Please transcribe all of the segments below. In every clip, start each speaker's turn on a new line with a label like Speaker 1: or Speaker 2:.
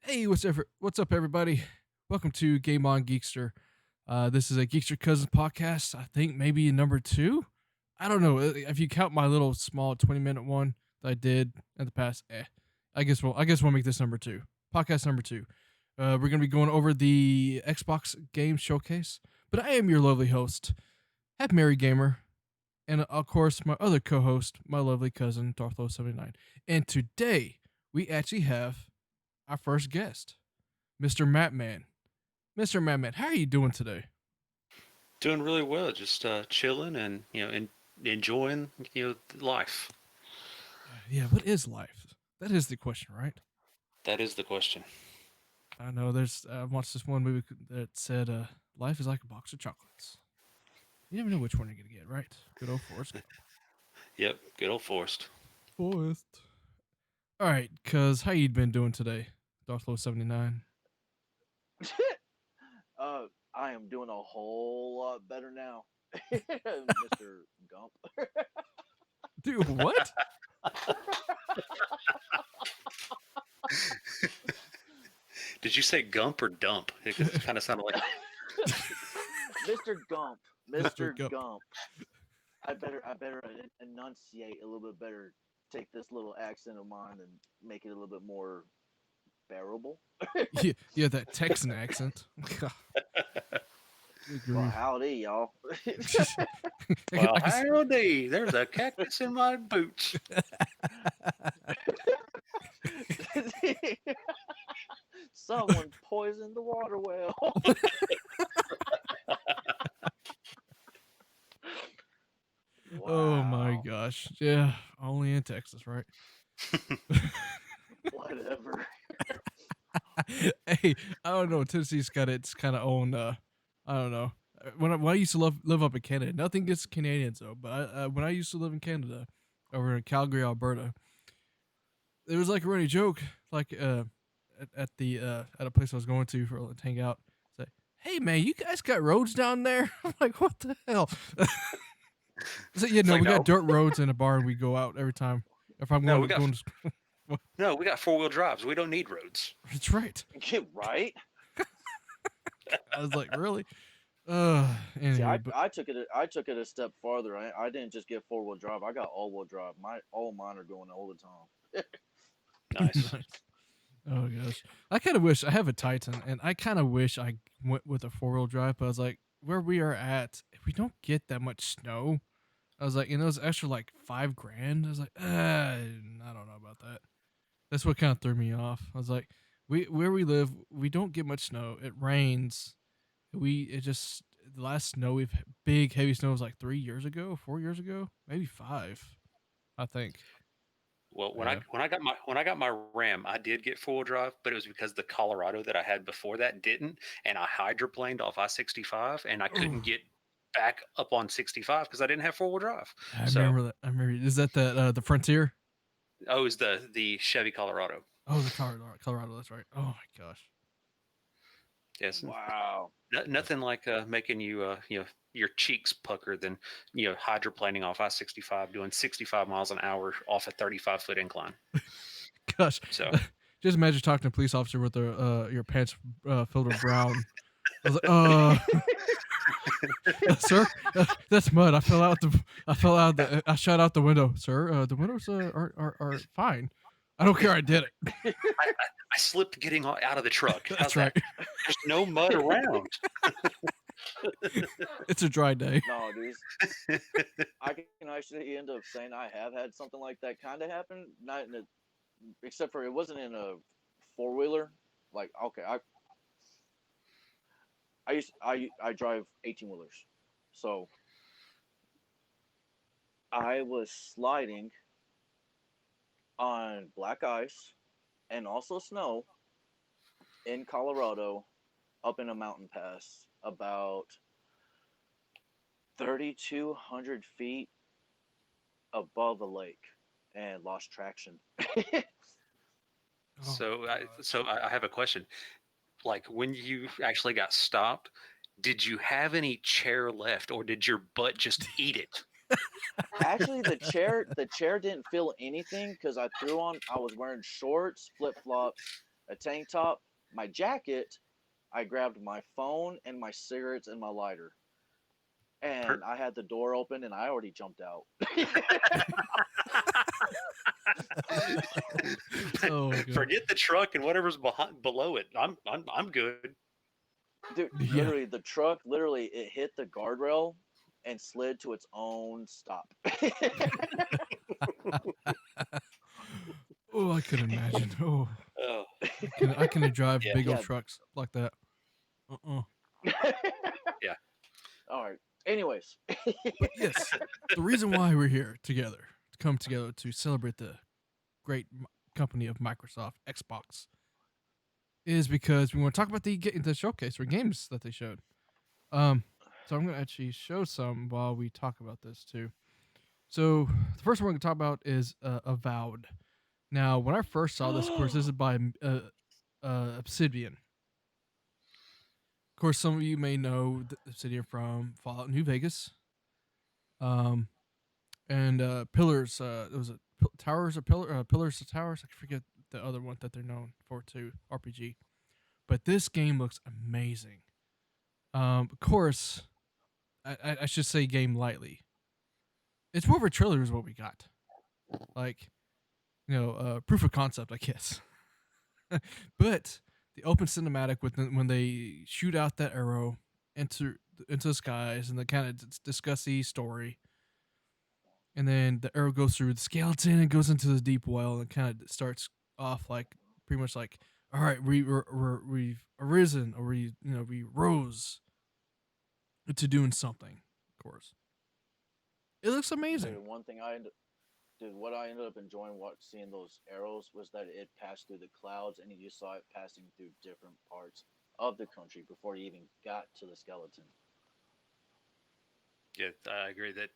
Speaker 1: Hey, what's up, everybody? Welcome to Game On Geekster. This is a Geekster Cousins podcast. I think maybe number two. I don't know if you count my little small 20-minute one that I did in the past. I guess we'll make this number two. Podcast number two. We're gonna be going over the Xbox Game Showcase. But I am your lovely host, Happy Mary Gamer, and of course my other co-host, my lovely cousin Darthlo79. And today we actually have our first guest. Mr. Mappman. Mr. Mappman, how are you doing today?
Speaker 2: Doing really well, just chilling and enjoying life.
Speaker 1: Yeah, what is life? That is the question, right?
Speaker 2: That is the question.
Speaker 1: I know I watched this one movie that said, life is like a box of chocolates. You never know which one you're going to get, right? Good old Forrest Gump.
Speaker 2: Yep, good old Forrest.
Speaker 1: Forrest. All right, cuz how you been doing today? Darthlow79.
Speaker 3: uh, I am doing a whole lot better now, Mr. Gump.
Speaker 1: Dude, what?
Speaker 2: Did you say gump or dump? It kind of sounded like.
Speaker 3: Mr. Gump.
Speaker 1: Mr.
Speaker 3: Mr.
Speaker 1: Gump.
Speaker 3: Gump. I better enunciate a little bit better. Take this little accent of mine and make it a little bit more bearable.
Speaker 1: Yeah, that Texan accent. Good
Speaker 3: Well,
Speaker 1: grief.
Speaker 3: howdy, y'all.
Speaker 2: Well,
Speaker 1: I can,
Speaker 2: howdy! There's a cactus in my boots.
Speaker 3: Someone poisoned the water well.
Speaker 1: oh my
Speaker 3: Wow.
Speaker 1: gosh. Yeah, only in Texas, right?
Speaker 3: Whatever.
Speaker 1: Hey, I don't know. Tennessee's got its kind of own. I don't know. When I used to live up in Canada, nothing gets Canadians though. But when I used to live in Canada, over in Calgary, Alberta, there was like a running joke, like at a place I was going to hang out. Say, hey man, you guys got roads down there? I'm like, what the hell? So yeah,
Speaker 2: It's
Speaker 1: no,
Speaker 2: like
Speaker 1: we got
Speaker 2: no,
Speaker 1: dirt roads in a bar, and we go out every time. If I'm
Speaker 2: no,
Speaker 1: going to school,
Speaker 2: we got 4-wheel drives. We don't need roads.
Speaker 1: that's right.
Speaker 3: Get right.
Speaker 1: I was like, really?
Speaker 3: See,
Speaker 1: Anywho, but
Speaker 3: I took it a step farther. I didn't just get 4 wheel drive. I got all wheel drive. All mine are going all the time.
Speaker 2: Nice.
Speaker 1: nice. Oh gosh, I kind of wish I have a Titan, and I kind of wish I went with a 4-wheel drive. But I was like, where we are at, we don't get that much snow. I was like, and it was extra like $5,000. I was like, I don't know about that. That's what kind of threw me off. I was like, where we live, we don't get much snow. It rains. It just the last snow we've big heavy snow was like 3 years ago, 4 years ago, maybe five, I think.
Speaker 2: Well, when I
Speaker 1: Yeah.
Speaker 2: when I got my Ram, I did get 4-wheel drive, but it was because the Colorado that I had before that didn't, and I hydroplaned off I-65, and I couldn't
Speaker 1: Oh,
Speaker 2: get back up on 65 because I didn't have 4-wheel drive.
Speaker 1: I
Speaker 2: So,
Speaker 1: remember that. I remember. Is that the Frontier?
Speaker 2: oh, it was the Chevy Colorado.
Speaker 1: Oh, the Colorado. That's right. Oh my gosh.
Speaker 2: Yes,
Speaker 3: Wow.
Speaker 1: Yes.
Speaker 2: nothing like making your cheeks pucker than hydroplaning off I-65 doing 65 miles an hour off a 35-foot incline.
Speaker 1: Gosh.
Speaker 2: So
Speaker 1: Just imagine talking to a police officer with your pants filled with brown. I was like, sir, that's mud. I fell out I shot out the window, sir. The windows are fine. I don't care. I did it.
Speaker 2: I slipped getting out of the truck. How's
Speaker 1: That's right.
Speaker 2: that? There's no mud around.
Speaker 1: It's a dry day.
Speaker 3: No, dude. I can actually end up saying I have had something like that kind of happen. Not in a, except for it wasn't in a 4 wheeler. Like okay, I drive 18 wheelers, so I was sliding on black ice and also snow in Colorado up in a mountain pass about 3,200 feet above a lake and lost traction.
Speaker 1: Oh my
Speaker 2: So
Speaker 1: gosh.
Speaker 2: I have a question. Like when you actually got stopped, did you have any chair left, or did your butt just eat it?
Speaker 3: Actually, the chair didn't feel anything because I was wearing shorts, flip flops, a tank top, my jacket. I grabbed my phone and my cigarettes and my lighter,
Speaker 2: Per-
Speaker 3: and I had the door open, and I already jumped out.
Speaker 1: Oh my god.
Speaker 2: Forget the truck and whatever's below it. I'm good.
Speaker 3: Dude,
Speaker 1: Yeah.
Speaker 3: literally, the truck literally it hit the guardrail and slid to its own stop.
Speaker 1: Oh, I can imagine. Oh,
Speaker 2: Oh
Speaker 1: I can drive
Speaker 2: yeah,
Speaker 1: big old
Speaker 3: Yeah.
Speaker 1: trucks like that. Uh-uh.
Speaker 2: yeah.
Speaker 3: All right. Anyways,
Speaker 1: But yes, the reason why we're here together to come together to celebrate the great company of Microsoft Xbox is because we want to talk about the showcase or games that they showed. So I'm gonna actually show some while we talk about this too. So the first one we're gonna talk about is Avowed. Now, when I first saw this, of course, this is by Obsidian. Of course, some of you may know Obsidian from Fallout New Vegas, um, and Pillars. It was a Towers of Pillars of Towers. I forget the other one that they're known for too, RPG. But this game looks amazing. Of course, I should say game lightly. It's more of a trailer is what we got. Like, proof of concept, I guess. But the open cinematic when they shoot out that arrow into the skies and they kind of discuss the story, and then the arrow goes through the skeleton and goes into the deep well and kind of starts off like pretty much like, all right, we've arisen, or we rose to doing something. Of course, it looks amazing.
Speaker 3: dude, one thing dude, what I ended up enjoying seeing those arrows was that it passed through the clouds, and you saw it passing through different parts of the country before you even got to the skeleton.
Speaker 2: Yeah, I agree that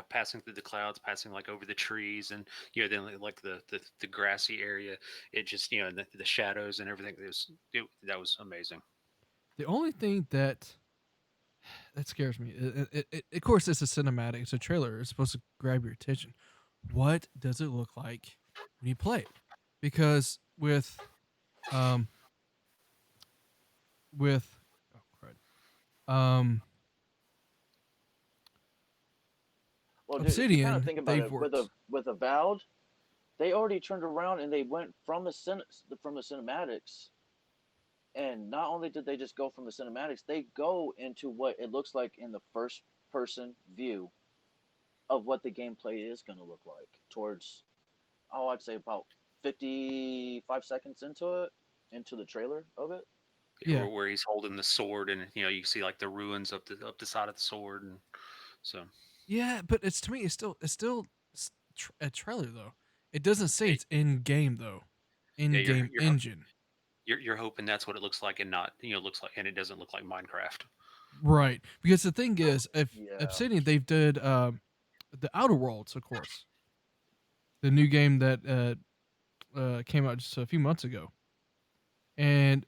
Speaker 2: passing through the clouds, passing like over the trees, and then like the grassy area, it just the shadows and everything. That was amazing.
Speaker 1: The only thing that scares me, of course, it's a cinematic, it's a trailer, it's supposed to grab your attention. What does it look like when you play it? Because um with oh crud,
Speaker 3: Well, dude, if you kind of
Speaker 1: Obsidian,
Speaker 3: think about
Speaker 1: they've
Speaker 3: it, with
Speaker 1: worked.
Speaker 3: Avowed, they already turned around and they went from from the cinematics, and not only did they just go from the cinematics, they go into what it looks like in the first person view of what the gameplay is going to look like towards, oh, I'd say about 55 seconds into it, into the trailer of it.
Speaker 2: Yeah,
Speaker 1: Yeah,
Speaker 2: where he's holding the sword, and you see like the ruins up the side of the sword, and so
Speaker 1: yeah, but to me, it's still a trailer though. It doesn't say
Speaker 2: yeah,
Speaker 1: it's in game though,
Speaker 2: yeah,
Speaker 1: in game engine.
Speaker 2: you're hoping that's what it looks like, and not looks like, and it doesn't look like Minecraft.
Speaker 1: Right, because the thing is, if
Speaker 3: Yeah.
Speaker 1: Obsidian, they've did the Outer Worlds, of course, the new game that came out just a few months ago, and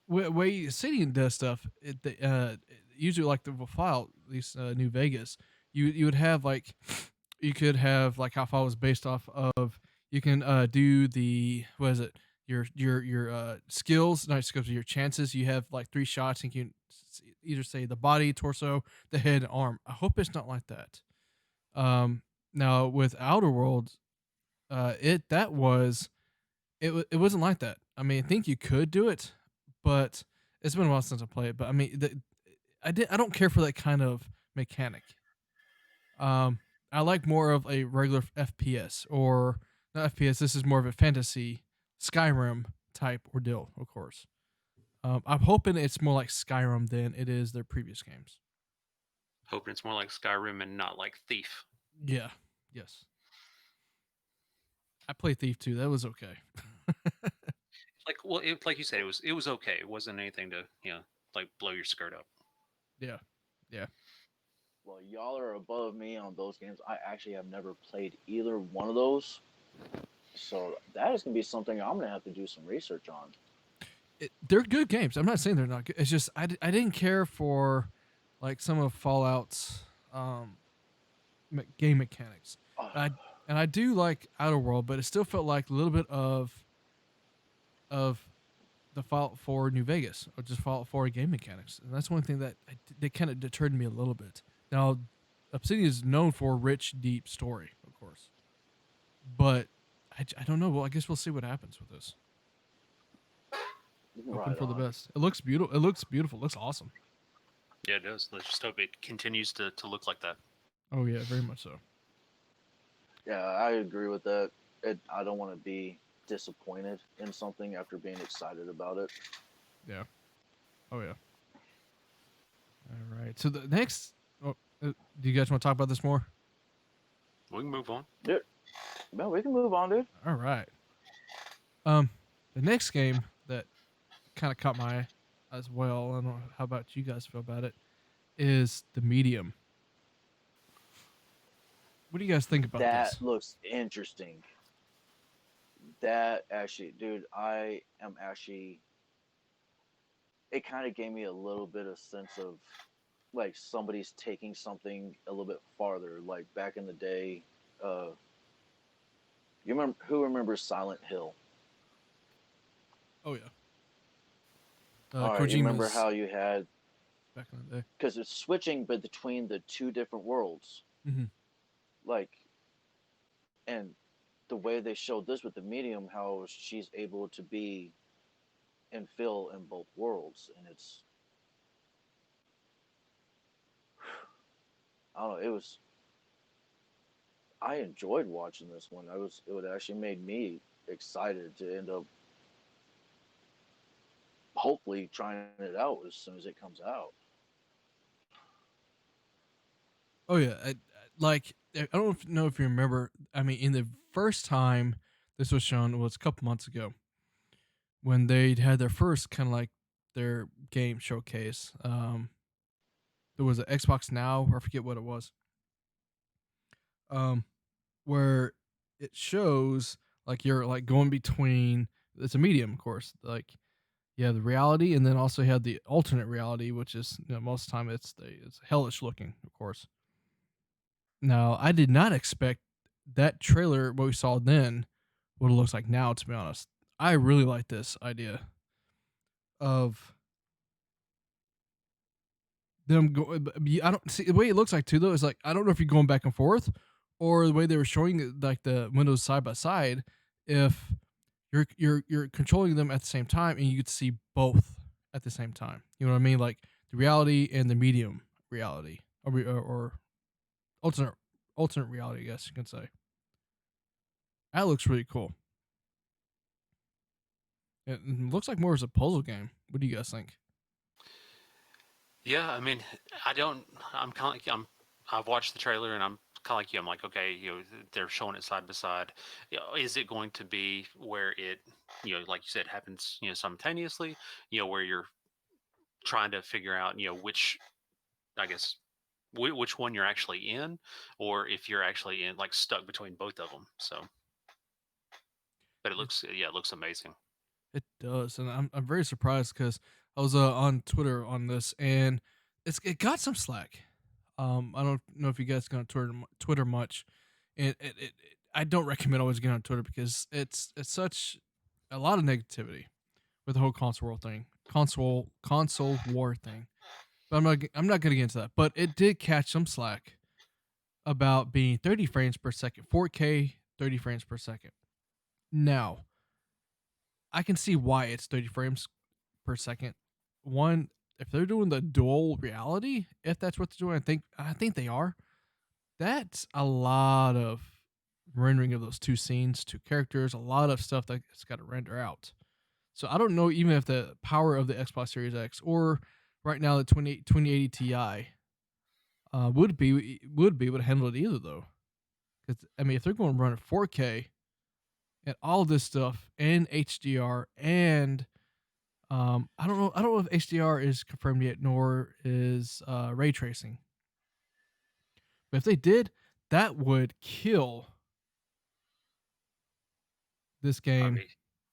Speaker 1: way Obsidian does stuff, usually like the file, at least New Vegas, you would have like, you could have like how file was based off of. You can do the, what is it, your skills, not skills, your chances. You have like three shots, and you can either say the body, torso, the head, and arm. I hope it's not like that. Now with Outer Worlds, that was it wasn't like that. I mean, I think you could do it, but it's been a while since I played it. But I mean, I don't care for that kind of mechanic. Um, I like more of a regular FPS, or not FPS. This is more of a fantasy Skyrim type ordeal, of course. I'm hoping it's more like Skyrim than it is their previous games.
Speaker 2: Hoping it's more like Skyrim and not like Thief.
Speaker 1: Yeah. Yes. I played Thief too. That was okay.
Speaker 2: Like, well, like you said, it was okay. It wasn't anything to like blow your skirt up.
Speaker 1: Yeah. Yeah.
Speaker 3: Well, y'all are above me on those games. I actually have never played either one of those. So that is going to be something I'm going to have to do some research on.
Speaker 1: They're good games. I'm not saying they're not good. It's just I didn't care for like some of Fallout's game mechanics.
Speaker 3: Oh,
Speaker 1: And I do like Outer World, but it still felt like a little bit of of the Fallout 4 New Vegas or just Fallout 4 game mechanics, and that's one thing that kind of deterred me a little bit. Now, Obsidian is known for a rich, deep story, of course, but I don't know. Well, I guess we'll see what happens with this. Hoping
Speaker 3: Right
Speaker 1: for the
Speaker 3: on.
Speaker 1: best. It looks beautiful. It looks beautiful. It looks awesome.
Speaker 2: Yeah, it does. Let's just hope it continues to look like that.
Speaker 1: Oh yeah, very much so.
Speaker 3: Yeah, I agree with that. I don't want to be disappointed in something after being excited about it.
Speaker 1: Yeah. Oh yeah. All right. So the next. Oh, do you guys want to talk about this more?
Speaker 2: We can move on.
Speaker 3: Yeah, no, we can move on, dude.
Speaker 1: All right. The next game that kind of caught my eye as well. I don't know how about you guys feel about it. Is the Medium. What do you guys think about
Speaker 3: That
Speaker 1: this?
Speaker 3: looks interesting. That actually, dude, I am actually. It kind of gave me a little bit of sense of like somebody's taking something a little bit farther. Like back in the day, uh, you remember who remembers Silent Hill?
Speaker 1: Oh yeah.
Speaker 3: All right, you remember
Speaker 1: Kojima's
Speaker 3: how you had
Speaker 1: back in the day.
Speaker 3: because it's switching but between the two different worlds,
Speaker 1: Mm-hmm.
Speaker 3: like, and the way they showed this with the medium, how she's able to be and feel in both worlds, and it's I don't know, it was I enjoyed watching this one. It would actually made me excited to end up hopefully trying it out as soon as it comes out.
Speaker 1: Oh yeah. I don't know if you remember. I mean, in the first time this was shown was a couple months ago when they had their first kind of like their game showcase. There was an Xbox Now, or I forget what it was. Um, where it shows like you're like going between. It's a medium, of course. Like you have the reality, and then also you have the alternate reality, which is most of the time it's hellish looking, of course. Now, I did not expect that trailer what we saw then what it looks like now. To be honest, I really like this idea of them go. I don't see the way it looks like too though. Is like I don't know if you're going back and forth or the way they were showing it, like the windows side by side. If you're controlling them at the same time and you could see both at the same time. You know what I mean? Like the reality and the medium reality, or alternate alternate reality. I guess you can say that looks really cool. It looks like more as a puzzle game. What do you guys think?
Speaker 2: Yeah, I mean, I don't. I'm kind of like I've watched the trailer and I'm kind of like you. I'm like, okay, they're showing it side by side. Is it going to be where it, like you said, happens, simultaneously? Where you're trying to figure out, which, I guess, which one you're actually in, or if you're actually in like stuck between both of them. So, but it
Speaker 1: It
Speaker 2: looks, yeah, it looks amazing.
Speaker 1: it does, and I'm very surprised because I was on Twitter on this, and it got some slack. I don't know if you guys get on Twitter much, and I don't recommend always getting on Twitter because it's such a lot of negativity with the whole console war thing. But I'm not gonna get into that. But it did catch some slack about being 30 frames per second, 4K, 30 frames per second. Now I can see why it's 30 frames per second. One, if they're doing the dual reality, if that's what they're doing, I think they are. That's a lot of rendering of those two scenes, two characters, a lot of stuff that's got to render out. So I don't know even if the power of the Xbox Series X or right now the 2080 Ti would be able to handle it either though. Because I mean, if they're going to run at 4K and all this stuff and HDR and I don't know. I don't know if HDR is confirmed yet, nor is ray tracing. But if they did, that would kill this
Speaker 2: I
Speaker 1: game.
Speaker 2: mean,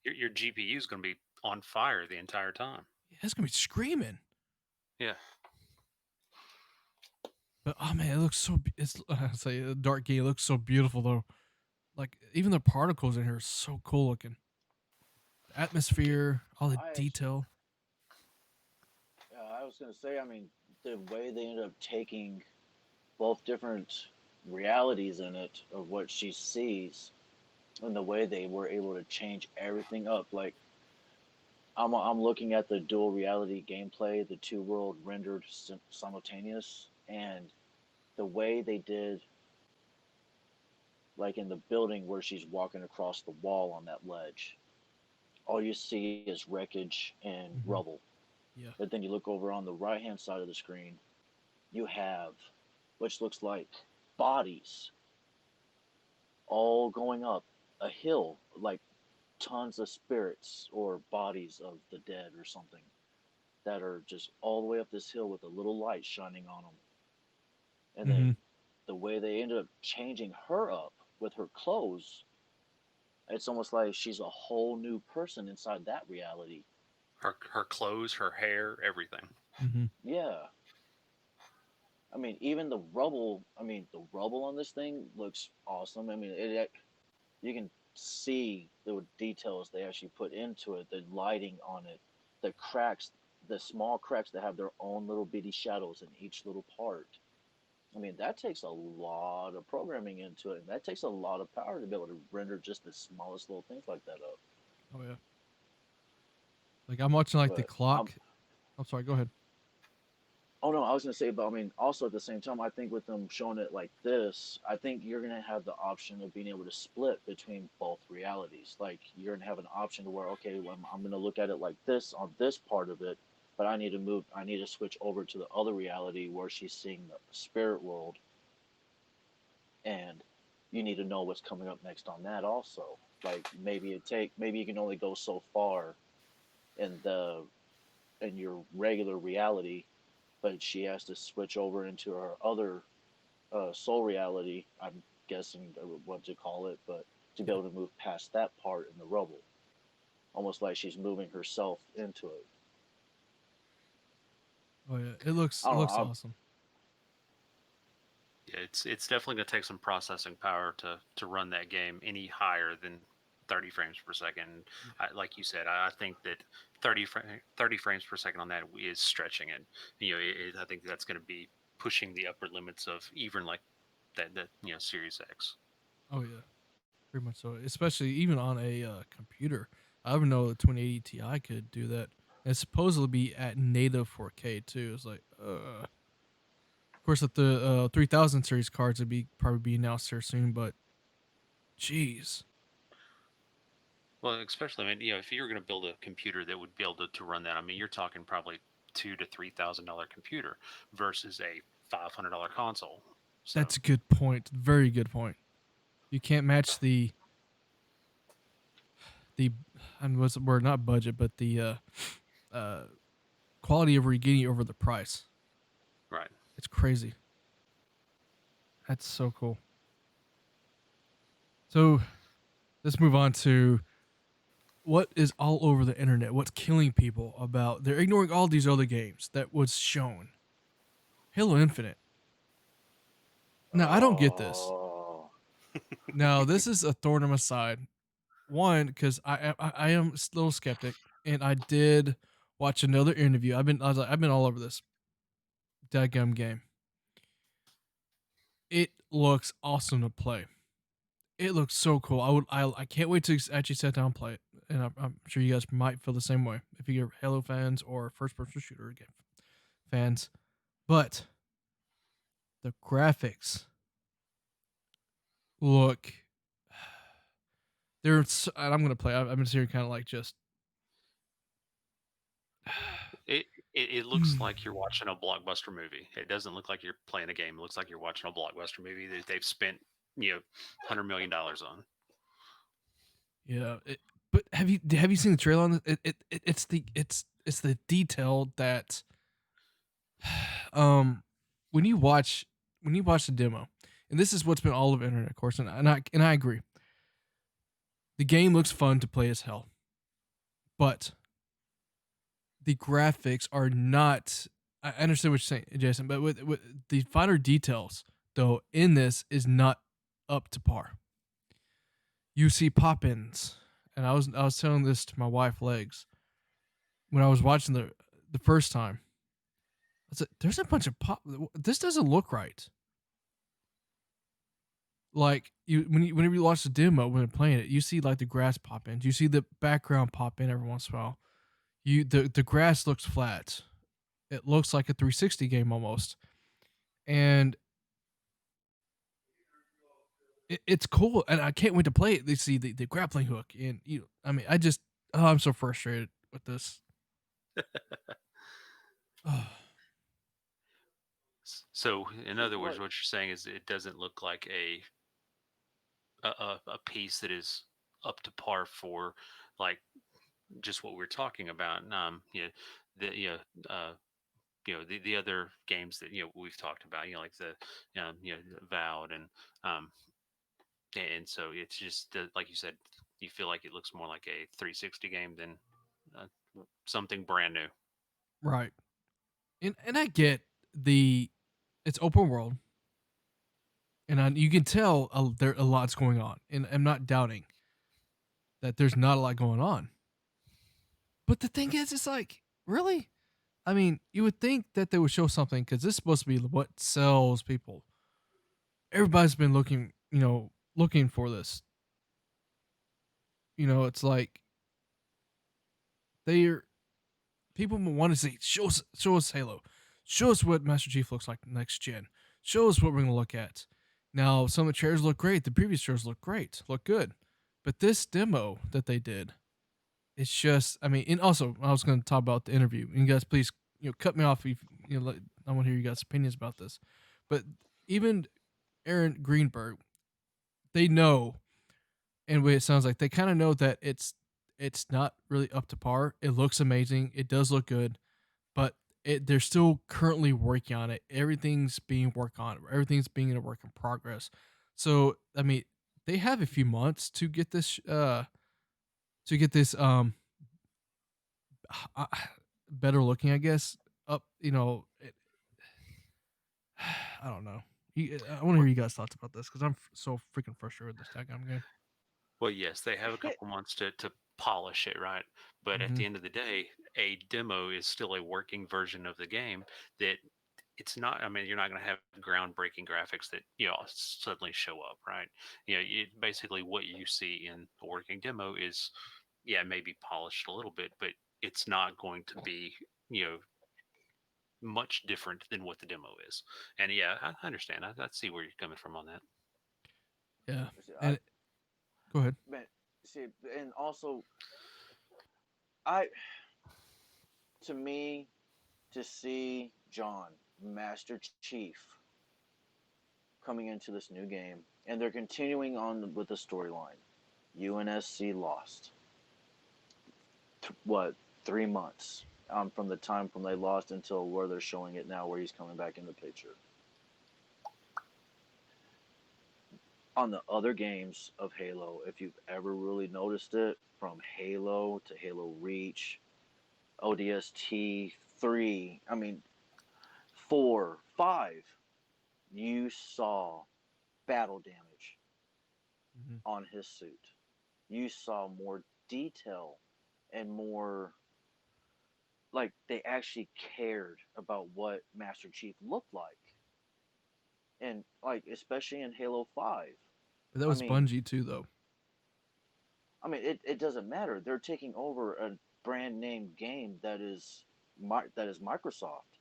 Speaker 2: your GPU is going to be on fire the entire time.
Speaker 1: It's gonna be screaming.
Speaker 2: Yeah.
Speaker 1: But oh man, it looks so. It's I say a dark game. It looks so beautiful though. Like even the particles in here are so cool looking. Atmosphere, all the
Speaker 3: I actually,
Speaker 1: detail.
Speaker 3: I was gonna say, I mean, the way they ended up taking both different realities in it of what she sees, and the way they were able to change everything up. Like I'm looking at the dual reality gameplay, the two world rendered simultaneous, and the way they did, like in the building where she's walking across the wall on that ledge, all you see is wreckage and
Speaker 1: Hmm.
Speaker 3: rubble.
Speaker 1: Yeah.
Speaker 3: But then you look over on the right hand side of the screen, you have which looks like bodies all going up a hill, like tons of spirits or bodies of the dead or something that are just all the way up this hill with a little light shining on them. And
Speaker 1: Hmm.
Speaker 3: then the way they ended up changing her up with her clothes, it's almost like she's a whole new person inside that reality.
Speaker 2: Her clothes, her hair, everything.
Speaker 1: Hmm.
Speaker 3: Yeah. I mean, even the rubble. I mean, the rubble on this thing looks awesome. I mean, you can see the details they actually put into it, the lighting on it, the cracks, the small cracks that have their own little bitty shadows in each little part. I mean, that takes a lot of programming into it, and that takes a lot of power to be able to render just the smallest little things like that up.
Speaker 1: Oh yeah. Like I'm watching like the
Speaker 3: But
Speaker 1: clock. I'm sorry. Go ahead.
Speaker 3: oh no, I was gonna say, but I mean, also at the same time, I think with them showing it like this, I think you're gonna have the option of being able to split between both realities. Like you're gonna have an option to where, okay, well, I'm gonna look at it like this on this part of it, but I need to switch over to the other reality where she's seeing the spirit world, and you need to know what's coming up next on that also. Like maybe you can only go so far in the in your regular reality, but she has to switch over into her other soul reality. I'm guessing what to call it, but to be
Speaker 1: Yeah.
Speaker 3: able to move past that part in the rubble, almost like she's moving herself into it.
Speaker 1: Oh yeah. It
Speaker 3: I don't know.
Speaker 1: looks awesome.
Speaker 2: Yeah, it's definitely going to take some processing power to run that game any higher than 30 frames per second.
Speaker 1: Yeah.
Speaker 2: Like you said, I think that 30 frames per second on that is stretching it. I think that's going to be pushing the upper limits of even like that Series X.
Speaker 1: Oh yeah. Pretty much so. Especially even on a computer. I even know the 2080 Ti could do that. And it's supposedly be at native 4K too. It's like, of course, with the 3000 series cards, it'd be probably be announced here soon. But, jeez,
Speaker 2: Well, especially, I mean, if you're going to build a computer that would be able to run that, I mean, you're talking probably $2,000 to $3,000 computer versus a $500 console. So,
Speaker 1: that's a good point. Very good point. You can't match the and what's the word? Not budget, but the uh, quality of what you're getting over the price.
Speaker 2: right.
Speaker 1: It's crazy. That's so cool. So let's move on to what is all over the internet. What's killing people about? They're ignoring all these other games that was shown. Halo Infinite. Now I don't get this.
Speaker 3: Oh,
Speaker 1: Now this is a thorn in my side. One, because I am a little skeptic, and I did watch another interview. I've been all over this dadgum game. It looks awesome to play. It looks so cool. I can't wait to actually sit down and play it, and I'm sure you guys might feel the same way if you're Halo fans or first person shooter game fans. But the graphics look. And I'm gonna play. I've been sitting kind of like just.
Speaker 2: It looks like you're watching a blockbuster movie. It doesn't look like you're playing a game. It looks like you're watching a blockbuster movie that they've spent, $100 million on.
Speaker 1: Yeah, but have you seen the trailer on this? It's the detail that um when you watch the demo, and this is what's been all over the internet, of course, and I agree. The game looks fun to play as hell, but the graphics are not. I understand what you're saying, Jason, but with the finer details though in this is not up to par. You see pop-ins, and I was telling this to my wife Legs when I was watching the first time. I said, "There's a bunch of pop. This doesn't look right." Like whenever you watch the demo when they're playing it, you see like the grass pop in. You see the background pop in every once in a while. The grass looks flat. It looks like a 360 game almost, and it's cool. And I can't wait to play it. They see the grappling hook, and I mean, I'm so frustrated with this. Oh,
Speaker 2: So, in
Speaker 3: See,
Speaker 2: other words,
Speaker 3: what
Speaker 2: what you're saying is it doesn't look like a piece that is up to par for like just what we're talking about. The uh, the other games that we've talked about. Like the Vowed um and so it's just like you said, you feel like it looks more like a 360 game than uh, something brand new.
Speaker 1: right. And I get the it's open world, and you can tell there a lot's going on, and I'm not doubting that there's not a lot going on. But the thing is, it's like really. I mean, you would think that they would show something because this is supposed to be what sells people. Everybody's been looking for this. It's like they're people want to see show us Halo, show us what Master Chief looks like next gen, show us what we're gonna look at. Now, some of the trailers look great. The previous trailers look great, look good, but this demo that they did, it's just. I mean, and also I was gonna talk about the interview. And you guys, please, cut me off if I want to hear you guys' opinions about this. But even Aaron Greenberg, they know, and what it sounds like they kind of know that it's not really up to par. It looks amazing. It does look good, but they're still currently working on it. Everything's being worked on. Everything's being a work in progress. So I mean, they have a few months to get this uh, better looking, I guess. Up, I don't know. I want to hear
Speaker 2: Well,
Speaker 1: you guys' thoughts about this because I'm so freaking frustrated with this tag game.
Speaker 2: well, yes, they have a couple months to polish it, right? But at
Speaker 1: Mm-hmm.
Speaker 2: the end of the day, a demo is still a working version of the game that it's not. I mean, you're not going to have groundbreaking graphics that suddenly show up, right? Basically what you see in a working demo is, yeah, maybe polished a little bit, but it's not going to be you know much different than what the demo is. And yeah, I understand. I see where you're coming from on that.
Speaker 1: Yeah,
Speaker 3: see, I
Speaker 1: and go ahead.
Speaker 3: man, see, and also I to me to see John Master Chief coming into this new game, and they're continuing on with the storyline. UNSC lost. What 3 months from the time from they lost until where they're showing it now, where he's coming back in the picture. On the other games of Halo, if you've ever really noticed it, from Halo to Halo Reach, ODST 3, I mean 4, 5, you saw battle damage
Speaker 1: Mm-hmm.
Speaker 3: on his suit. You saw more detail and more like they actually cared about what Master Chief looked like. And like especially in Halo 5.
Speaker 1: But that
Speaker 3: I
Speaker 1: was
Speaker 3: mean,
Speaker 1: Bungie too, though.
Speaker 3: it doesn't matter. They're taking over a brand name game that is Microsoft.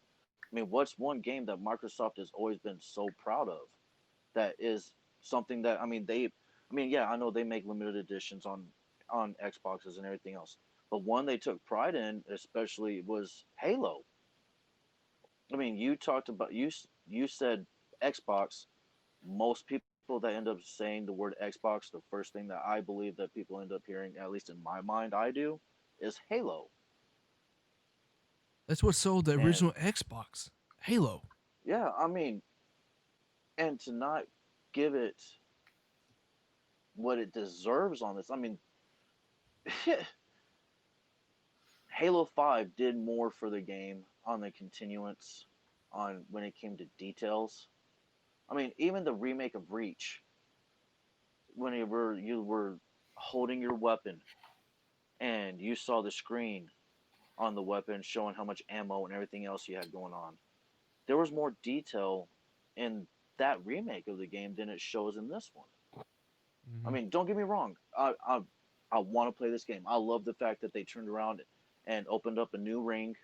Speaker 3: I mean, what's one game that Microsoft has always been so proud of? That is something that I mean, yeah, I know they make limited editions on Xboxes and everything else, but one they took pride in, especially, was Halo. I mean, you talked about you said Xbox. Most people that end up saying the word Xbox, the first thing that I believe that people end up hearing, at least in my mind, I do, is Halo.
Speaker 1: That's what sold the
Speaker 3: And
Speaker 1: original Xbox, Halo.
Speaker 3: yeah, I mean, and to not give it what it deserves on this, I mean, Halo 5 did more for the game on the continuance on when it came to details. I mean, even the remake of Reach, when you were holding your weapon and you saw the screen on the weapon showing how much ammo and everything else you had going on. There was more detail in that remake of the game than it shows in this one. I
Speaker 1: Hmm.
Speaker 3: mean, don't get me wrong. I want to play this game. I love the fact that they turned around and opened up a new ring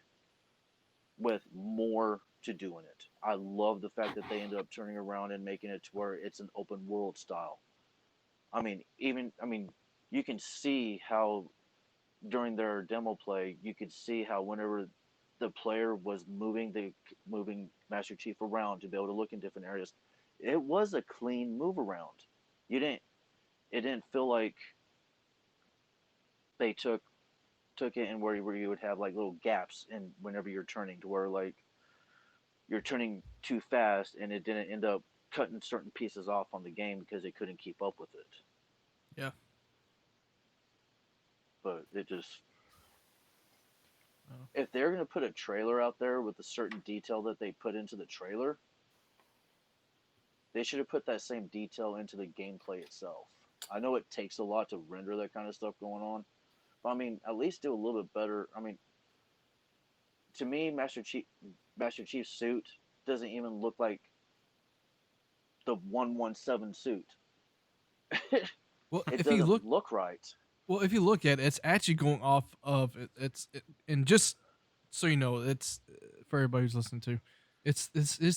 Speaker 3: with more to do in it. I love the fact that they ended up turning around and making it to where it's an open world style. I mean, you can see how during their demo play, you could see how whenever the player was moving Master Chief around to be able to look in different areas, it was a clean move around. You didn't it didn't feel like they took it and where you would have like little gaps in whenever you're turning to where like you're turning too fast and it didn't end up cutting certain pieces off on the game because it couldn't keep up with it.
Speaker 1: Yeah.
Speaker 3: But it just
Speaker 1: Oh.
Speaker 3: if they're gonna put a trailer out there with a certain detail that they put into the trailer, they should have put that same detail into the gameplay itself. I know it takes a lot to render that kind of stuff going on, but I mean, at least do a little bit better. I mean, to me, Master Chief's suit doesn't even look like the 117 suit.
Speaker 1: Well,
Speaker 3: It
Speaker 1: if you
Speaker 3: doesn't
Speaker 1: look,
Speaker 3: look right.
Speaker 1: well, if you look at it, it's actually going off of and just so you know, it's for everybody who's listening to, it's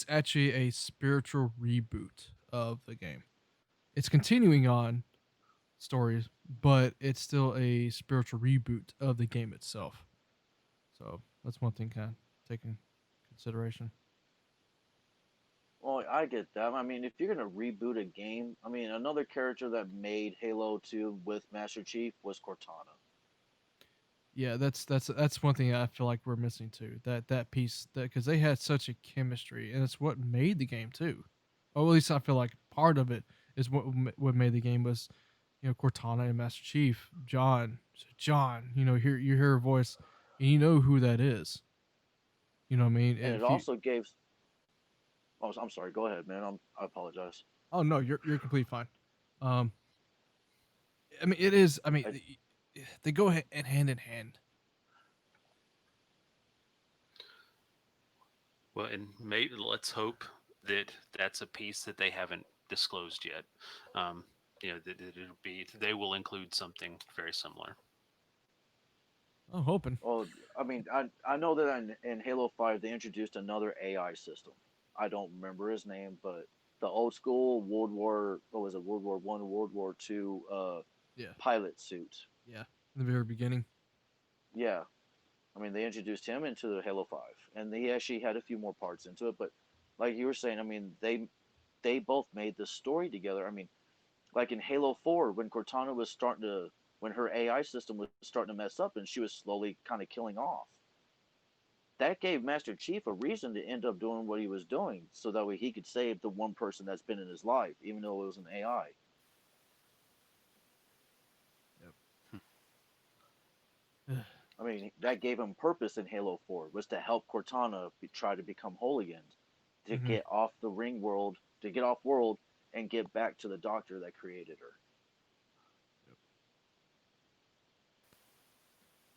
Speaker 1: actually a spiritual reboot of the game. It's continuing on stories, but it's still a spiritual reboot of the game itself. So that's one thing kind of taking consideration.
Speaker 3: Well, I get that. I mean, if you're gonna reboot a game, I mean, another character that made Halo 2 with Master Chief was Cortana.
Speaker 1: Yeah, that's one thing I feel like we're missing too. That piece that because they had such a chemistry, and it's what made the game too. Or at least I feel like part of it is what made the game was, Cortana and Master Chief, John. So John, you hear her voice, and you know who that is. You know what I mean?
Speaker 3: And it
Speaker 1: If you
Speaker 3: also gave. Oh, I'm sorry. Go ahead, man. I apologize.
Speaker 1: Oh no, you're completely fine. Um, I mean it is. I mean
Speaker 3: I,
Speaker 1: they go hand in hand.
Speaker 2: Well, and maybe let's hope that that's a piece that they haven't disclosed yet. Um, that it'll be they will include something very similar.
Speaker 1: I'm hoping.
Speaker 3: well, I mean, I know that in Halo 5 they introduced another AI system. I don't remember his name, but the old school what was it, World War I, World War II
Speaker 1: Yeah,
Speaker 3: pilot suit.
Speaker 1: yeah. In the very beginning.
Speaker 3: Yeah, I mean, they introduced him into the Halo 5, and he actually had a few more parts into it. But like you were saying, I mean, they both made the story together. I mean, like in Halo 4, when Cortana was starting to, when her AI system was starting to mess up, and she was slowly kind of killing off. That gave Master Chief a reason to end up doing what he was doing, so that way he could save the one person that's been in his life, even though it was an AI.
Speaker 1: Yep.
Speaker 3: I mean, that gave him purpose in Halo 4, was to help Cortana try to become whole again, to
Speaker 1: Hmm.
Speaker 3: get off the ring world, to get off world, and get back to the doctor that created her.
Speaker 1: Yep.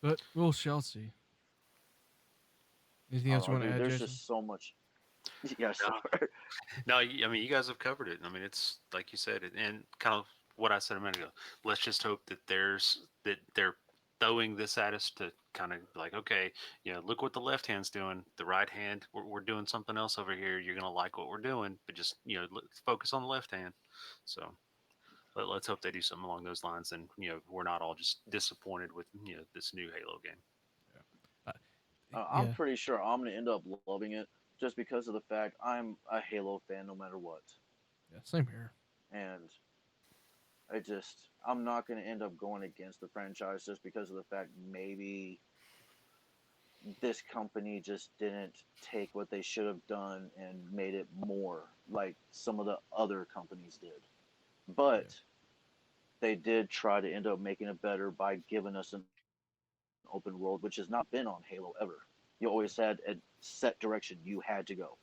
Speaker 1: But we'll shall see. Anything
Speaker 3: I
Speaker 1: else
Speaker 3: don't
Speaker 1: you
Speaker 3: know,
Speaker 1: want to
Speaker 3: dude.
Speaker 1: add,
Speaker 3: There's
Speaker 1: Jason?
Speaker 3: just so much. Yes,
Speaker 2: No,
Speaker 3: sir.
Speaker 2: no. I mean, you guys have covered it. I mean, it's like you said, and kind of what I said a minute ago. Let's just hope that they're throwing this at us to kind of like, okay, look what the left hand's doing. The right hand, we're doing something else over here. You're gonna like what we're doing, but just focus on the left hand. So let's hope they do something along those lines, and we're not all just disappointed with this new Halo game.
Speaker 1: Yeah. Uh,
Speaker 3: I'm
Speaker 1: yeah.
Speaker 3: pretty sure I'm gonna end up loving it just because of the fact I'm a Halo fan, no matter what.
Speaker 1: Yeah. Same here.
Speaker 3: And I'm not gonna end up going against the franchise just because of the fact maybe this company just didn't take what they should have done and made it more like some of the other companies did.
Speaker 1: Yeah.
Speaker 3: But they did try to end up making it better by giving us an open world, which has not been on Halo ever. You always
Speaker 1: Yeah.
Speaker 3: had a set direction you had to go,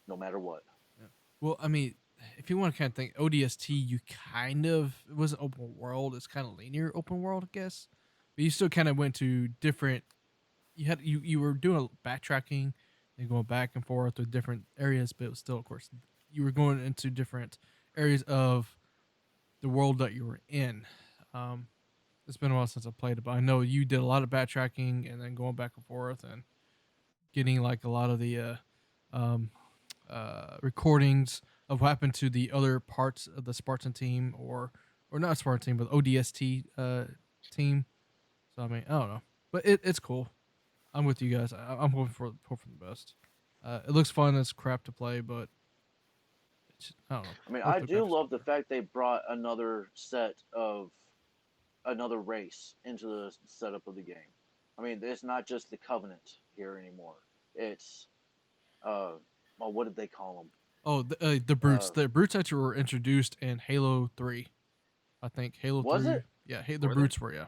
Speaker 3: no matter what.
Speaker 1: Yeah. Well, I mean, if you want to kind of think ODST, you kind of it was open world. It's kind of linear open world, I guess. but you still kind of went to different. You were doing a backtracking and going back and forth with different areas, but it was still, of course, you were going into different areas of the world that you were in. Um, it's been a while since I played it, but I know you did a lot of backtracking and then going back and forth and getting like a lot of the um, recordings of what happened to the other parts of the Spartan team, or not Spartan team, but ODST team. So I mean, I don't know, but it's cool. I'm with you guys. I'm hoping for the best. It looks fun as crap to play, but I don't know.
Speaker 3: I mean,
Speaker 1: Hope
Speaker 3: I
Speaker 1: the
Speaker 3: do
Speaker 1: graphics
Speaker 3: love
Speaker 1: get
Speaker 3: the
Speaker 1: better.
Speaker 3: fact they brought another set of another race into the setup of the game. I mean, it's not just the Covenant here anymore. It's well, what did they call
Speaker 1: Oh, the
Speaker 3: them?
Speaker 1: brutes. The brutes actually were introduced in Halo 3. I think Halo
Speaker 3: Was
Speaker 1: 3.
Speaker 3: it?
Speaker 1: Yeah, the
Speaker 2: Were they?
Speaker 1: brutes were. Yeah,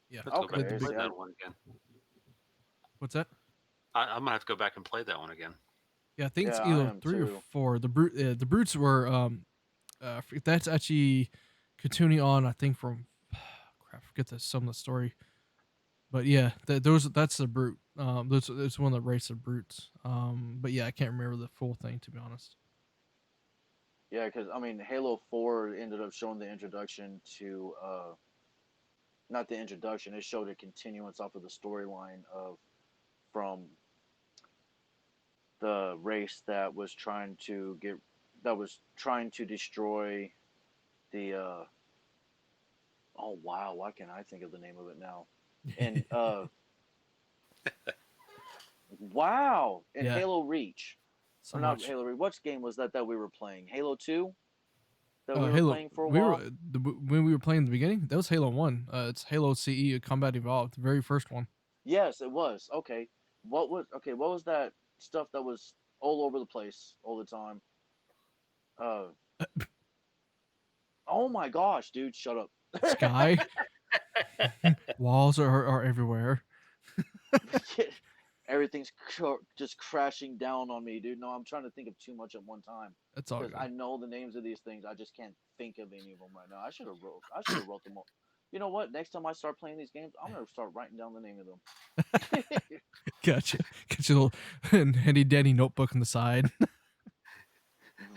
Speaker 1: yeah.
Speaker 2: Let's go back
Speaker 1: The
Speaker 2: and
Speaker 3: Okay.
Speaker 2: play
Speaker 1: big.
Speaker 3: See,
Speaker 2: that one again.
Speaker 1: What's that?
Speaker 2: I'm gonna have to go back and play that one again.
Speaker 1: Yeah, I think it's
Speaker 3: yeah, I
Speaker 1: either
Speaker 3: am
Speaker 1: 3 or
Speaker 3: too.
Speaker 1: 4. The brutes were that's actually continuing on. I think from crap, I forget some of the story. But yeah, that's the brute. Those it's one of the race of brutes. But yeah, I can't remember the full thing to be honest.
Speaker 3: Yeah, because I mean, Halo 4 ended up showing the introduction to not the introduction. It showed a continuance off of the storyline of from the race that was trying to destroy the oh wow, why can't I think of the name of it now? And wow, in
Speaker 1: Yeah,
Speaker 3: Halo Reach.
Speaker 1: so
Speaker 3: Or not
Speaker 1: much.
Speaker 3: Halo Reach. What game was that we were playing? Halo 2 that we were
Speaker 1: Halo.
Speaker 3: playing for a
Speaker 1: We were
Speaker 3: while?
Speaker 1: when we were playing in the beginning. That was Halo 1. It's Halo CE Combat Evolved, the very first one.
Speaker 3: Yes, it was. Okay. What was that stuff that was all over the place all the time? Uh oh my gosh, dude, shut up.
Speaker 1: Sky walls are everywhere.
Speaker 3: Everything's just crashing down on me, dude. No, I'm trying to think of too much at one time
Speaker 1: That's all
Speaker 3: because
Speaker 1: good.
Speaker 3: I know the names of these things. I just can't think of any of them right now. I should have wrote them all. You know what? Next time I start playing these games, I'm gonna start writing down the name of them.
Speaker 1: Gotcha. Get your little handy dandy notebook on the side.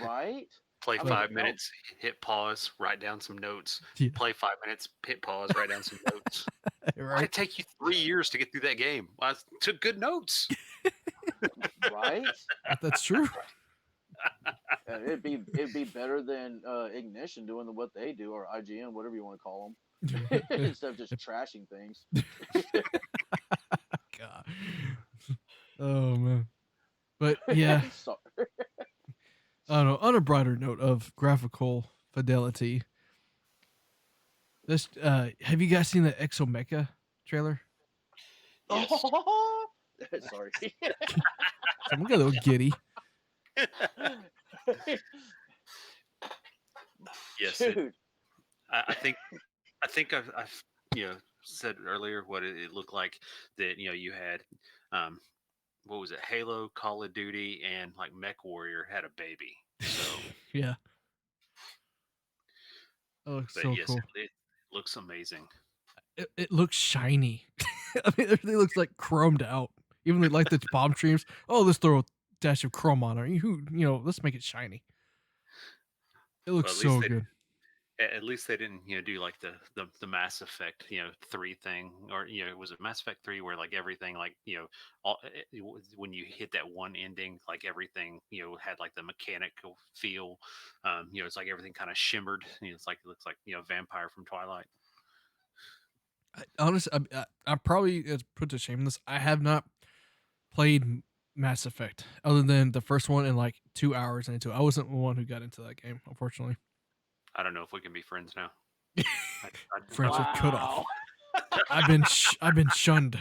Speaker 3: Right?
Speaker 2: Play
Speaker 3: I mean,
Speaker 1: But
Speaker 2: 5 minutes, hit pause, write down some notes.
Speaker 1: yeah,
Speaker 2: Play 5 minutes, hit pause, write down some notes. Why'd
Speaker 1: right.
Speaker 2: it take you 3 years to get through that game? Well, I took good notes.
Speaker 3: right?
Speaker 1: That's true.
Speaker 3: It'd be better than Ignition doing what they do, or IGN, whatever you want to call them, instead of just trashing things.
Speaker 1: God. Oh man. But yeah,
Speaker 3: So,
Speaker 1: I don't know. On a brighter note of graphical fidelity, this have you guys seen the Exomecha trailer?
Speaker 2: Yes.
Speaker 3: sorry,
Speaker 1: Someone got a little giddy.
Speaker 2: Yes.
Speaker 3: dude.
Speaker 2: I think I've said earlier what it looked like, that you had um what was it, Halo, Call of Duty, and like Mech Warrior had a baby. So,
Speaker 1: Yeah. Oh, looks
Speaker 2: but
Speaker 1: so
Speaker 2: yes,
Speaker 1: cool.
Speaker 2: it looks amazing.
Speaker 1: It looks shiny. I mean, everything looks like chromed out. Even like the bomb streams. Oh, let's throw a dash of chrome on it. Let's make it shiny. It looks
Speaker 2: Well, at least
Speaker 1: so
Speaker 2: they
Speaker 1: good.
Speaker 2: at least they didn't do like the Mass Effect 3 thing, or was it Mass Effect 3 where like everything, like when you hit that one ending, like everything had like the mechanical feel. It's like everything kind of shimmered. It's like, it looks like vampire from Twilight.
Speaker 1: Honestly, I probably it's put to shame this. I have not played Mass Effect other than the first one in like 2 hours into it. I wasn't the one who got into that game, unfortunately.
Speaker 2: I don't know if we can be friends now. I
Speaker 1: Friendship
Speaker 2: love
Speaker 1: cut
Speaker 3: Wow.
Speaker 1: off. I've been shunned.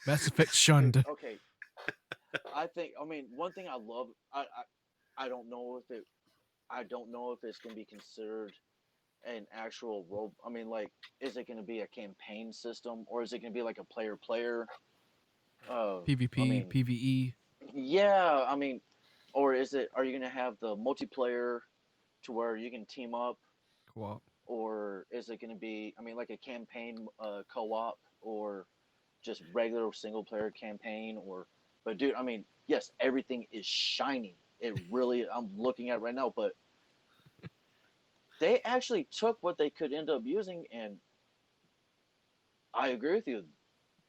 Speaker 1: Mass Effect
Speaker 3: Dude,
Speaker 1: shunned.
Speaker 3: okay. I mean, one thing I love. I don't know if it. I don't know if it's gonna be considered an actual role. I mean, like, is it gonna be a campaign system, or is it gonna be like a player? I
Speaker 1: PvP,
Speaker 3: mean,
Speaker 1: PvE,
Speaker 3: yeah. I mean, or is it? Are you gonna have the multiplayer to where you can team up,
Speaker 1: co-op.
Speaker 3: or is it going to be? I mean, like a campaign co-op, or just regular single player campaign, or? But dude, I mean, yes, everything is shiny. It really. I'm looking at it right now, but they actually took what they could end up using, and I agree with you.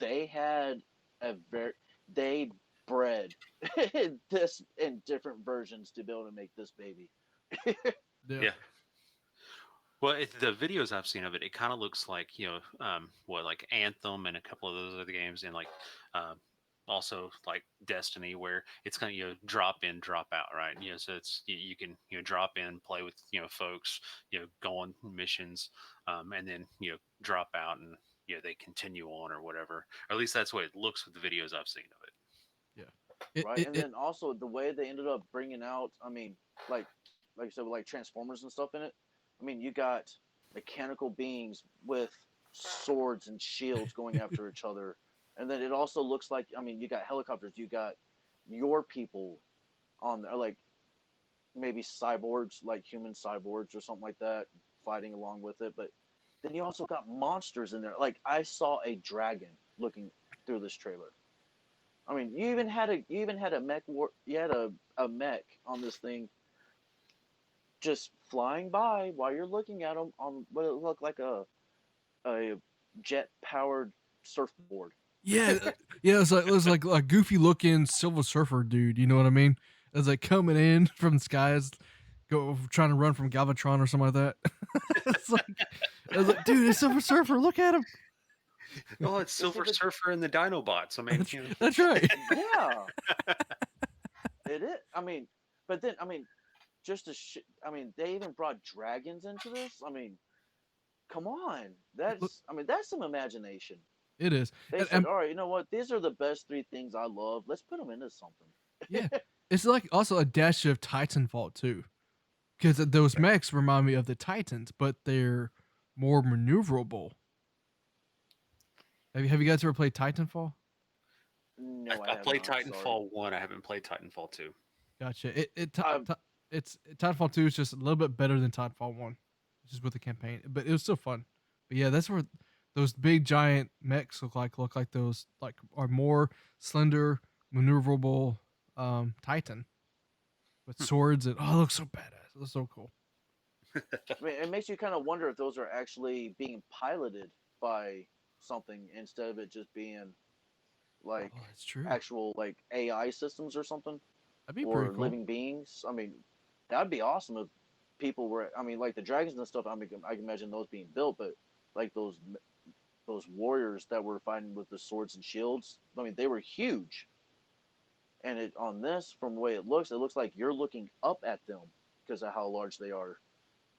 Speaker 3: They had a very they bred this in different versions to be able to make this baby.
Speaker 1: Yeah.
Speaker 2: Yeah. Well, the videos I've seen of it, it kind of looks like what like Anthem and a couple of those other games, and like uh, also like Destiny, where it's kind of drop in, drop out, right? So it's you can drop in, play with folks, go on missions, and then drop out and they continue on or whatever. Or at least that's what it looks with the videos I've seen of it.
Speaker 1: Yeah. It
Speaker 3: Right,
Speaker 1: it,
Speaker 3: and
Speaker 1: it
Speaker 3: then also the way they ended up bringing out, I mean, like like you said, with like Transformers and stuff in it. I mean, you got mechanical beings with swords and shields going after each other, and then it also looks like, I mean, you got helicopters, you got your people on there, like maybe cyborgs, like human cyborgs or something like that, fighting along with it. But then you also got monsters in there. Like I saw a dragon looking through this trailer. I mean, you even had a you had a mech on this thing just flying by while you're looking at them on what it looked like a jet powered surfboard.
Speaker 1: yeah, yeah, it was like a goofy looking Silver Surfer dude, you know what I mean? It was like coming in from the skies, go trying to run from Galvatron or something like that. It's like I was like, dude, it's Silver Surfer, look at him.
Speaker 2: Oh, it's
Speaker 3: See,
Speaker 2: Silver
Speaker 3: but
Speaker 2: Surfer and the Dinobots. I mean,
Speaker 1: That's right.
Speaker 3: yeah, it is. I mean, but then I mean, I mean, they even brought dragons into this. I mean, come on,
Speaker 1: Look,
Speaker 3: that's some imagination.
Speaker 1: it is.
Speaker 3: They said,
Speaker 1: And
Speaker 3: all right, you know what? These are the best three things I love. Let's put them into something.
Speaker 1: yeah, it's like also a dash of Titanfall too, because those mechs remind me of the Titans, but they're more maneuverable. Have you guys ever played Titanfall?
Speaker 3: No, I
Speaker 2: I
Speaker 3: have
Speaker 2: played
Speaker 3: not. Sorry.
Speaker 2: Titanfall 1. I haven't played Titanfall 2.
Speaker 1: Gotcha.
Speaker 3: I
Speaker 1: It's Titanfall 2 is just a little bit better than Titanfall 1, just with the campaign, but it was still fun. But yeah, that's where those big giant mechs look like those like are more slender, maneuverable Titan with swords and oh, it looks so badass. It looks so cool.
Speaker 3: I mean, it makes you kind of wonder if those are actually being piloted by something instead of it just being like
Speaker 1: Oh, that's true.
Speaker 3: actual like AI systems or something,
Speaker 1: That'd be pretty
Speaker 3: or
Speaker 1: cool.
Speaker 3: living beings. I mean, that'd be awesome if people were. I mean, like the dragons and stuff. I mean, I can imagine those being built, but like those warriors that were fighting with the swords and shields. I mean, they were huge. And it on this, from the way it looks like you're looking up at them because of how large they are,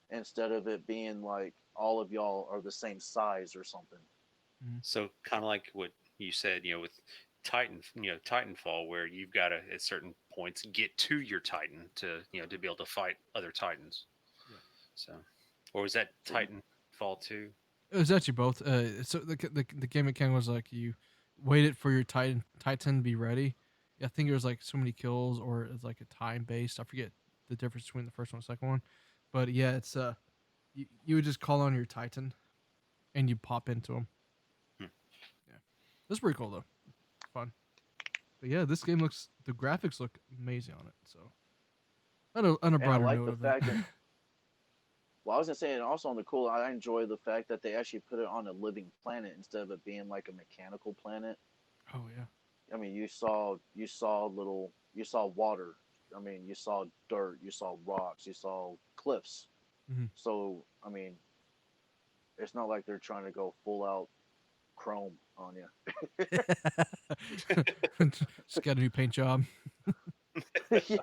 Speaker 3: instead of it being like all of y'all are the same size or something.
Speaker 1: Mhm.
Speaker 2: So kind of like what you said, with Titanfall, where you've got to at certain points get to your Titan to be able to fight other Titans.
Speaker 1: Yeah.
Speaker 2: So, or was that
Speaker 3: See,
Speaker 2: Titanfall 2?
Speaker 1: It was actually both. So the game mechanic was like you waited for your Titan to be ready. I think it was like so many kills, or it's like a time based. I forget the difference between the first one and the second one, but yeah, it's you would just call on your Titan and you pop into him.
Speaker 2: Hmm.
Speaker 1: Yeah, that's pretty cool though. Fun. But yeah, this game the graphics look amazing on it. So on a
Speaker 3: and I
Speaker 1: brighter
Speaker 3: like
Speaker 1: note
Speaker 3: the
Speaker 1: of that.
Speaker 3: fact that. Well, I was gonna say, and also on the cool, I enjoy the fact that they actually put it on a living planet instead of it being like a mechanical planet.
Speaker 1: Oh yeah.
Speaker 3: I mean, you saw water. I mean, you saw dirt, you saw rocks, you saw cliffs.
Speaker 1: Mhm.
Speaker 3: So I mean, it's not like they're trying to go full out chrome on you.
Speaker 1: Just got a new paint job.
Speaker 3: Yeah,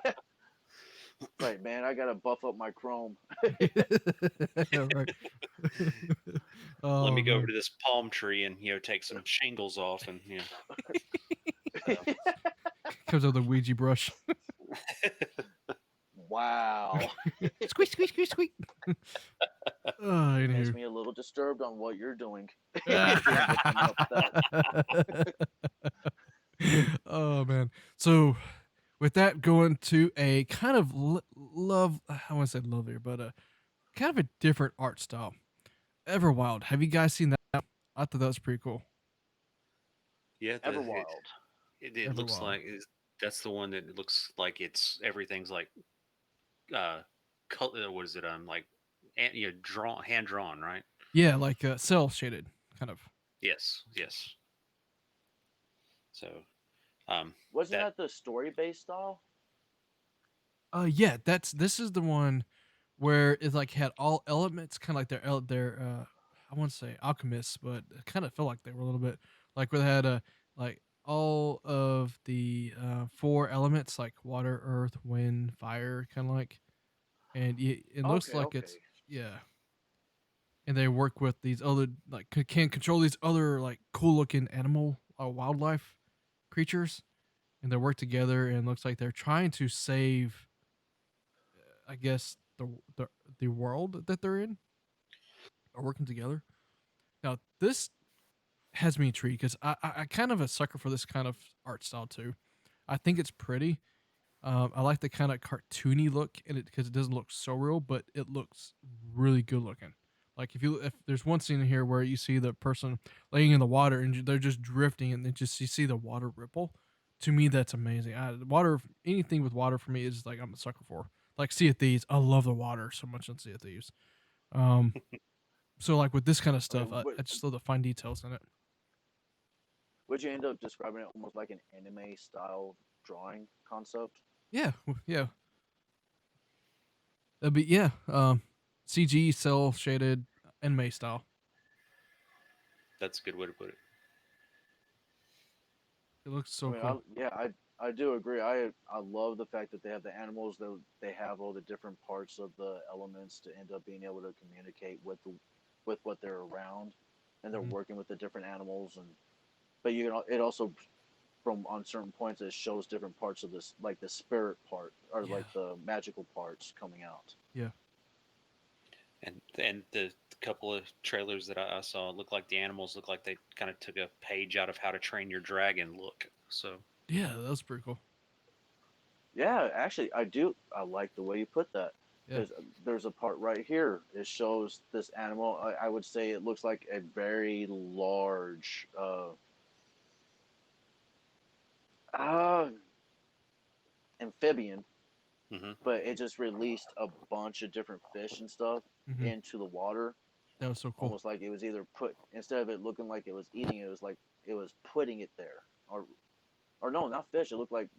Speaker 3: like man, I gotta buff up my chrome.
Speaker 1: Right.
Speaker 2: Let me
Speaker 1: Oh
Speaker 2: go over
Speaker 1: man.
Speaker 2: to this palm tree and take some shingles off and uh,
Speaker 1: Comes out with a Ouija brush.
Speaker 3: Wow,
Speaker 1: Squeak, squeak, squeak, squeak.
Speaker 3: it makes
Speaker 1: Anywho.
Speaker 3: me a little disturbed on what you're doing. If you end up coming
Speaker 1: Ah.
Speaker 3: up with that.
Speaker 1: Oh man. So with that going to a kind of love, I want to say love here, but kind of a different art style. Everwild. Have you guys seen that? I thought that was pretty cool.
Speaker 2: Yeah,
Speaker 3: Everwild.
Speaker 2: it looks
Speaker 1: Everwild.
Speaker 2: like that's the one that it looks like everything's like color. What is it? Like, and drawn, hand drawn, right?
Speaker 1: Yeah, like cell shaded kind of.
Speaker 2: Yes, yes. So, um,
Speaker 3: Wasn't
Speaker 2: that
Speaker 3: that the story based style?
Speaker 1: Yeah, this is the one where it like had all elements, kind of like their I won't say alchemists, but it kind of felt like they were a little bit like where they had like all of the four elements like water, earth, wind, fire, kind of like, and it looks
Speaker 3: Okay,
Speaker 1: like
Speaker 3: okay.
Speaker 1: it's yeah, and they work with these other like can control these other like cool looking animal wildlife creatures, and they work together, and looks like they're trying to save I guess the world that they're in are working together. Now this has me intrigued because I kind of a sucker for this kind of art style too. I think it's pretty. I like the kind of cartoony look in it because it doesn't look so real, but it looks really good looking. Like if there's one scene in here where you see the person laying in the water and they're just drifting and then just you see the water ripple. To me, that's amazing. Water, anything with water for me is like I'm a sucker for. Like Sea of Thieves, I love the water so much in Sea of Thieves. Um, so like with this kind of
Speaker 3: I
Speaker 1: stuff,
Speaker 3: mean,
Speaker 1: I just love the fine details in it.
Speaker 3: would you end up describing it almost like an anime style drawing concept?
Speaker 1: Yeah, yeah, that'd be yeah. CG, cell shaded, anime style.
Speaker 2: that's a good way to put it.
Speaker 1: It looks
Speaker 3: I
Speaker 1: so
Speaker 3: mean,
Speaker 1: cool.
Speaker 3: I do agree. I love the fact that they have the animals. They have all the different parts of the elements to end up being able to communicate with what they're around, and they're
Speaker 1: Mhm.
Speaker 3: working with the different animals. And but you know, it also from on certain points it shows different parts of this, like the spirit part or
Speaker 1: Yeah,
Speaker 3: like the magical parts coming out.
Speaker 1: yeah,
Speaker 2: And the couple of trailers that I saw look like the animals look like they kind of took a page out of How to Train Your Dragon look. So
Speaker 1: yeah. That was pretty cool.
Speaker 3: Yeah, actually, I do. I like the way you put that
Speaker 1: Yeah.
Speaker 3: because there's a part right here. It shows this animal. I would say it looks like a very large uh, amphibian,
Speaker 2: hmm
Speaker 3: but it just released a bunch of different fish and stuff
Speaker 1: Hmm.
Speaker 3: into the water,
Speaker 1: That was so cool.
Speaker 3: almost like it was either put instead of it looking like it was eating it, was like it was putting it there, or no, not fish. It looked like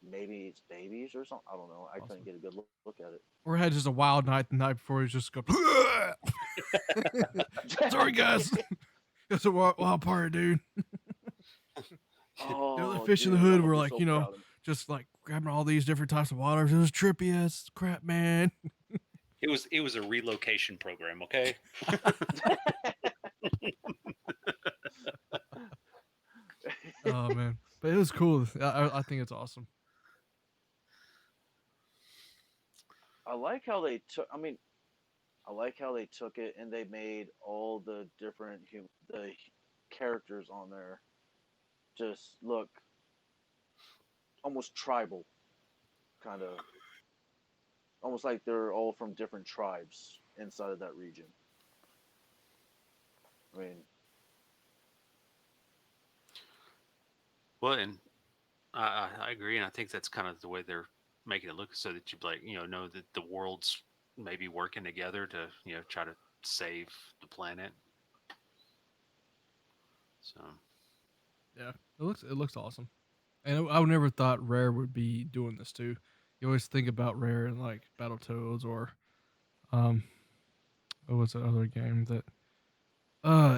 Speaker 3: maybe it's babies or something. I don't know. I couldn't
Speaker 1: Awesome.
Speaker 3: get a good look at
Speaker 1: Or had just a wild night the night before. He was just go. Sorry, guys.
Speaker 3: it.
Speaker 1: That's a wild party, dude. The other
Speaker 3: Oh,
Speaker 1: fish in the
Speaker 3: dude, I'm
Speaker 1: hood
Speaker 3: gonna
Speaker 1: were
Speaker 3: be
Speaker 1: like,
Speaker 3: so proud of
Speaker 1: just like grabbing all these different types of waters. It was trippy as crap, man.
Speaker 2: it was a relocation program. Okay.
Speaker 3: me.
Speaker 1: Oh man, but it was cool. I think it's awesome.
Speaker 3: I like how they took. I mean, I like how they took it and they made all the different characters on there just look almost tribal, kind of almost like they're all from different tribes inside of that region. I mean,
Speaker 2: Well, and I agree, and I think that's kind of the way they're making it look, so that you like know that the world's maybe working together to try to save the planet. So
Speaker 1: Yeah, it looks awesome. And I would never thought Rare would be doing this too. You always think about Rare and like Battletoads or um, what was the other game that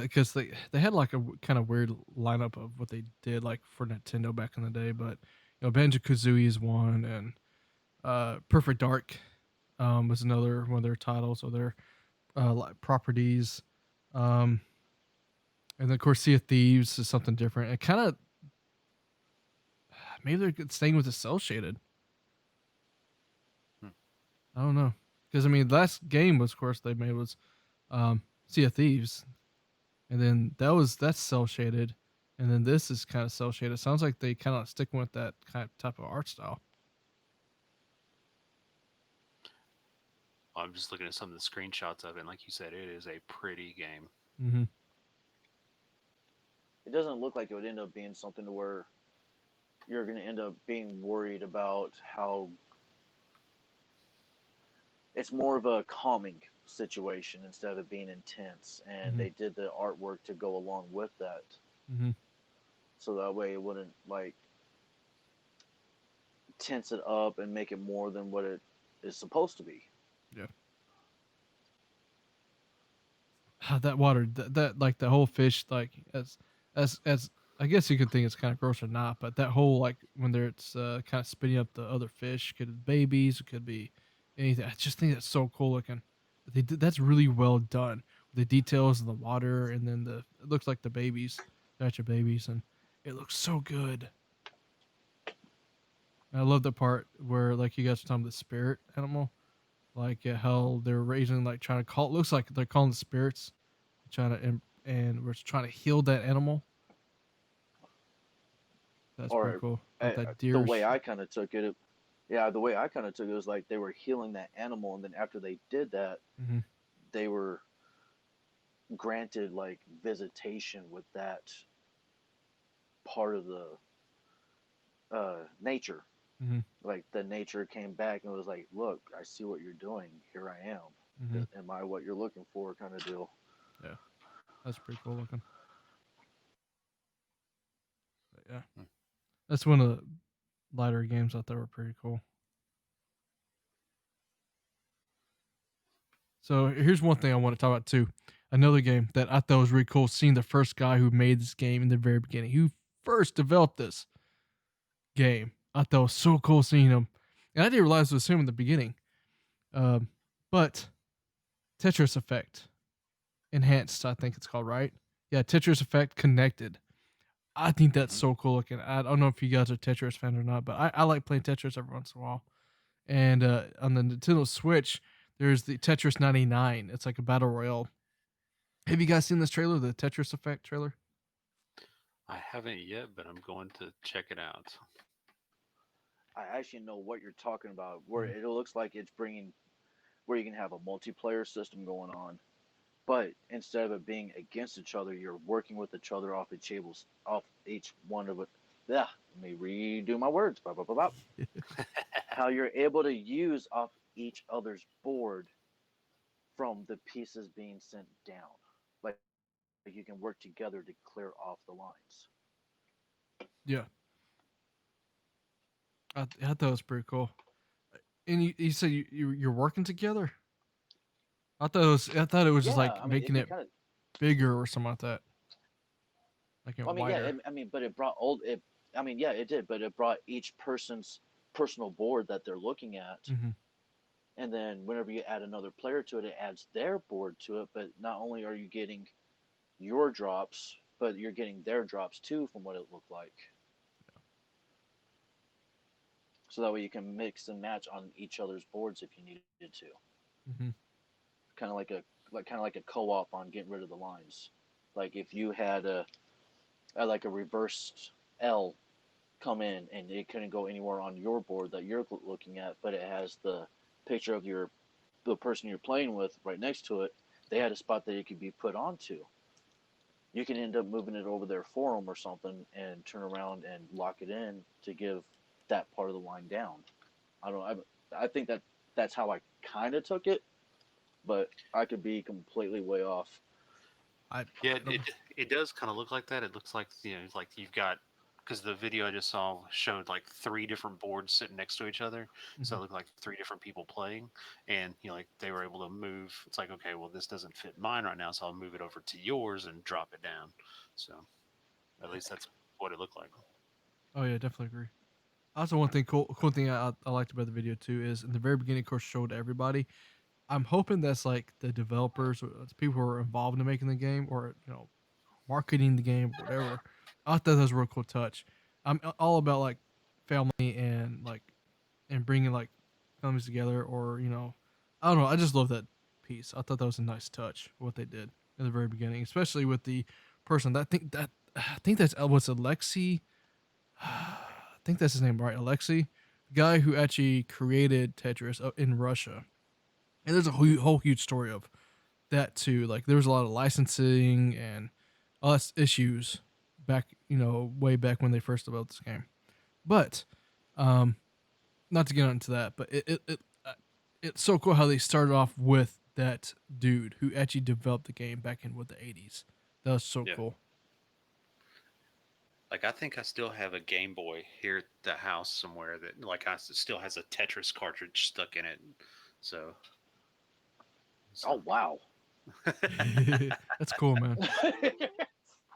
Speaker 1: because they had like a kind of weird lineup of what they did like for Nintendo back in the day, but Banjo Kazooie is one, and Perfect Dark was another one of their titles or their like properties. Um, and then of course Sea of Thieves is something different. It kind of maybe they're staying with the cell shaded.
Speaker 2: hmm.
Speaker 1: I don't know because I mean the last game was of course they made was Sea of Thieves, and then that's cell shaded, and then this is kind of cell shaded. Sounds like they kind of sticking with that kind of type of art style.
Speaker 2: I'm just looking at some of the screenshots of it, and like you said, it is a pretty game.
Speaker 1: Mm-hmm.
Speaker 3: It doesn't look like it would end up being something to where you're going to end up being worried about how it's more of a calming situation instead of it being intense. And
Speaker 1: Mm-hmm.
Speaker 3: they did the artwork to go along with that,
Speaker 1: Mm-hmm.
Speaker 3: so that way it wouldn't like tense it up and make it more than what it is supposed to be.
Speaker 1: Yeah. That water, that like the whole fish, like as I guess you could think it's kind of gross or not, but that whole like when it's kind of spitting up the other fish, could be babies, it could be anything. I just think that's so cool looking. That's really well done. The details of the water, and then it looks like the babies, batch of babies, and it looks so good. And I love the part where like you guys were talking about the spirit animal, like how they're raising, like trying to call. It looks like they're calling the spirits, trying to and we're trying to heal that animal. That's pretty
Speaker 3: Or
Speaker 1: cool. About that
Speaker 3: the
Speaker 1: deer.
Speaker 3: way I kind of took it, yeah, the way I kind of took it was like they were healing that animal, and then after they did that,
Speaker 1: Mm-hmm.
Speaker 3: they were granted like visitation with that part of the nature.
Speaker 1: Mm-hmm.
Speaker 3: Like the nature came back and was like, "Look, I see what you're doing. Here I am.
Speaker 1: Mm-hmm.
Speaker 3: Am I what you're looking for?" Kind of deal.
Speaker 1: Yeah, that's pretty cool looking. But yeah,
Speaker 2: Hmm.
Speaker 1: that's one of the lighter games I thought were pretty cool. So here's one thing I want to talk about too. Another game that I thought was really cool. Seeing the first guy who made this game in the very beginning, who first developed this game, I thought was so cool seeing him, and I didn't realize it was him in the beginning. Um, but Tetris Effect Enhanced, I think it's called, right? Yeah, Tetris Effect Connected. I think that's
Speaker 2: Hmm.
Speaker 1: so cool looking. I don't know if you guys are Tetris fans or not, but I like playing Tetris every once in a while. And on the Nintendo Switch, there's the Tetris 99. It's like a battle royale. Have you guys seen this trailer, the Tetris Effect trailer?
Speaker 2: I haven't yet, but I'm going to check it out.
Speaker 3: I actually know what you're talking about. Where
Speaker 1: Mm-hmm.
Speaker 3: it looks like it's bringing where you can have a multiplayer system going on, but instead of it being against each other, you're working with each other off each one of it. Yeah, let me redo my words. Blah, blah, blah, blah. How you're able to use off each other's board from the pieces being sent down. Like you can work together to clear off the lines.
Speaker 1: Yeah, I thought it was pretty cool. And you said you're working together. I thought it was just
Speaker 3: Yeah,
Speaker 1: like
Speaker 3: I mean
Speaker 1: making it
Speaker 3: it kind of.
Speaker 1: bigger or something like that, like
Speaker 3: I
Speaker 1: it
Speaker 3: mean, yeah,
Speaker 1: wider.
Speaker 3: I mean, but it brought old. It, I mean, yeah, it did, but it brought each person's personal board that they're looking at,
Speaker 1: Mm-hmm.
Speaker 3: and then whenever you add another player to it, it adds their board to it. But not only are you getting your drops, but you're getting their drops too, from what it looked like. So that way you can mix and match on each other's boards if you needed to.
Speaker 1: Mm-hmm.
Speaker 3: Kind of like a co-op on getting rid of the lines. Like if you had a reversed L come in and it couldn't go anywhere on your board that you're looking at, but it has the picture of the person you're playing with right next to it. They had a spot that it could be put onto. You can end up moving it over their forum or something and turn around and lock it in to give that part of the line down. I don't. I think that's how I kind of took it, but I could be completely way off.
Speaker 2: Yeah,
Speaker 1: I don't.
Speaker 2: it does kind of look like that. It looks like it's like you've got because the video I just saw showed like three different boards sitting next to each other, so
Speaker 1: Mm-hmm.
Speaker 2: it looked like three different people playing, and like they were able to move. It's like okay, well this doesn't fit mine right now, so I'll move it over to yours and drop it down. So at least that's what it looked like.
Speaker 1: Oh yeah, definitely agree. Also, one thing cool thing I liked about the video too is in the very beginning, of course, showed everybody. I'm hoping that's like the developers or the people who are involved in making the game or marketing the game or whatever. I thought that was a real cool touch. I'm all about like family and like and bringing like families together or I don't know. I just love that piece. I thought that was a nice touch what they did in the very beginning, especially with the person that I think that's what's Alexi. I think that's his name, right? Alexei, the guy who actually created Tetris in Russia. And there's a whole huge story of that too. Like there was a lot of licensing and us issues back, way back when they first developed this game. But um, not to get into that, but it's so cool how they started off with that dude who actually developed the game back in the 80s. That was so
Speaker 2: Yeah.
Speaker 1: cool.
Speaker 2: Like I think I still have a Game Boy here at the house somewhere that like still has a Tetris cartridge stuck in it. So
Speaker 3: Oh
Speaker 2: so
Speaker 3: wow.
Speaker 1: That's cool, man.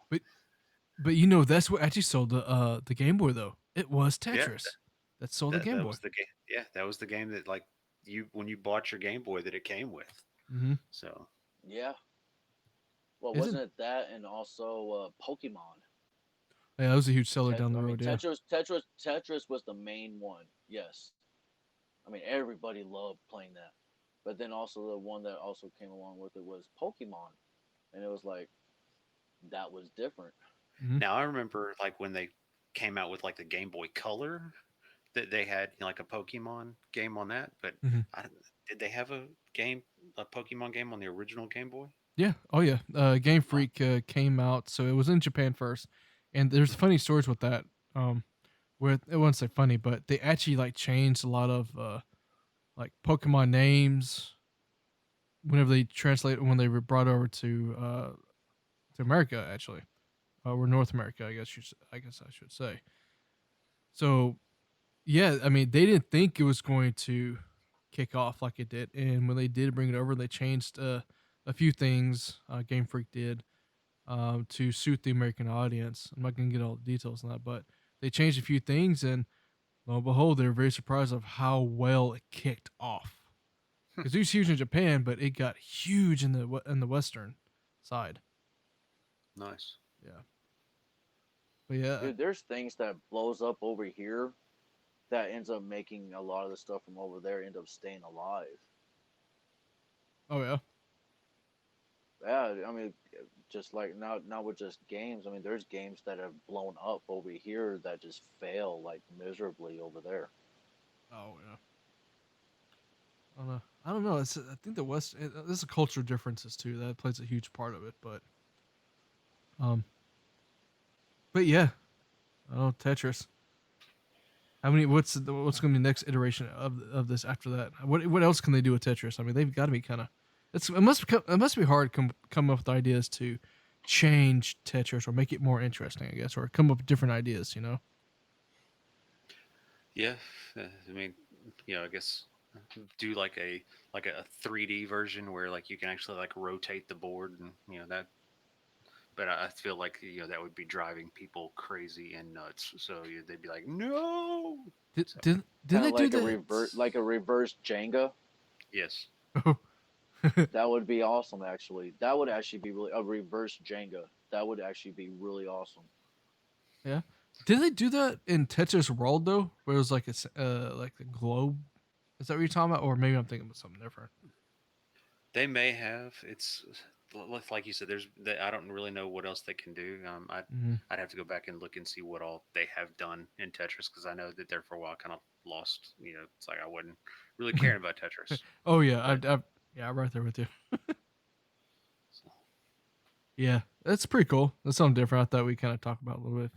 Speaker 1: But that's what actually sold the Game Boy though. It was
Speaker 2: yeah,
Speaker 1: Tetris that sold the
Speaker 2: that
Speaker 1: Game
Speaker 2: that
Speaker 1: Boy.
Speaker 2: was the game. Yeah, that was the game that like you when you bought your Game Boy that it came with.
Speaker 1: Mm-hmm.
Speaker 2: So
Speaker 3: Yeah. Well,
Speaker 1: Isn't
Speaker 3: wasn't it that and also Pokemon?
Speaker 1: Yeah, that was a huge seller down the
Speaker 3: I mean,
Speaker 1: road. Yeah.
Speaker 3: Tetris was the main one. Yes. I mean, everybody loved playing that. But then also the one that also came along with it was Pokemon, and it was like that was different.
Speaker 1: Mm-hmm.
Speaker 2: now I remember like when they came out with like the Game Boy Color that they had like a Pokemon game on that, but
Speaker 1: Mm-hmm.
Speaker 2: I, did they have a Pokemon game on the original Game Boy?
Speaker 1: Yeah. Oh yeah. Game
Speaker 2: No.
Speaker 1: Freak came out, so it was in Japan first, and there's funny stories with that. With it wasn't so funny, but they actually like changed a lot of like Pokemon names whenever they translate when they were brought over to America actually, or North America, I guess I should say. So yeah, I mean they didn't think it was going to kick off like it did, and when they did bring it over, they changed a few things. Game Freak did to suit the American audience. I'm not gonna get all the details on that, but they changed a few things, and lo and behold, they were very surprised of how well it kicked off. Because it was huge in Japan, but it got huge in the Western side.
Speaker 2: Nice.
Speaker 1: Yeah, but yeah,
Speaker 3: Dude, there's things that blows up over here that ends up making a lot of the stuff from over there end up staying alive.
Speaker 1: oh yeah,
Speaker 3: Yeah, I mean, just like now with just games. I mean, there's games that have blown up over here that just fail like miserably over there.
Speaker 1: oh yeah. I don't know. I don't know. I think the West. There's a cultural differences too that plays a huge part of it, um, but yeah, oh Tetris. How many? What's going to be the next iteration of this after that? What else can they do with Tetris? I mean, they've got to be kind of. It must be hard come up with ideas to change Tetris or make it more interesting, I guess, or come up with different ideas.
Speaker 2: Yeah, I mean, I guess do like a 3D version where like you can actually like rotate the board and that. But I feel like that would be driving people crazy and nuts. So they'd be like, no.
Speaker 1: Did
Speaker 2: So
Speaker 1: did did
Speaker 3: Kind
Speaker 1: they
Speaker 3: of
Speaker 1: do
Speaker 3: like
Speaker 1: that?
Speaker 3: a reverse Jenga.
Speaker 2: yes,
Speaker 1: Oh,
Speaker 3: That would be awesome. Actually, that would actually be really a reverse Jenga. That would actually be really awesome.
Speaker 1: yeah. Did they do that in Tetris World though, where it was like like the globe? Is that what you're talking about, or maybe I'm thinking about something different?
Speaker 2: they may have. It's like you said. I don't really know what else they can do.
Speaker 1: Mm-hmm.
Speaker 2: I'd have to go back and look and see what all they have done in Tetris because I know that there for a while kind of lost. It's like I wasn't really caring about Tetris,
Speaker 1: Oh yeah,
Speaker 2: but
Speaker 1: I'm right there with you.
Speaker 2: so,
Speaker 1: Yeah, that's pretty cool. That's something different. I thought we kind of talked about a little bit,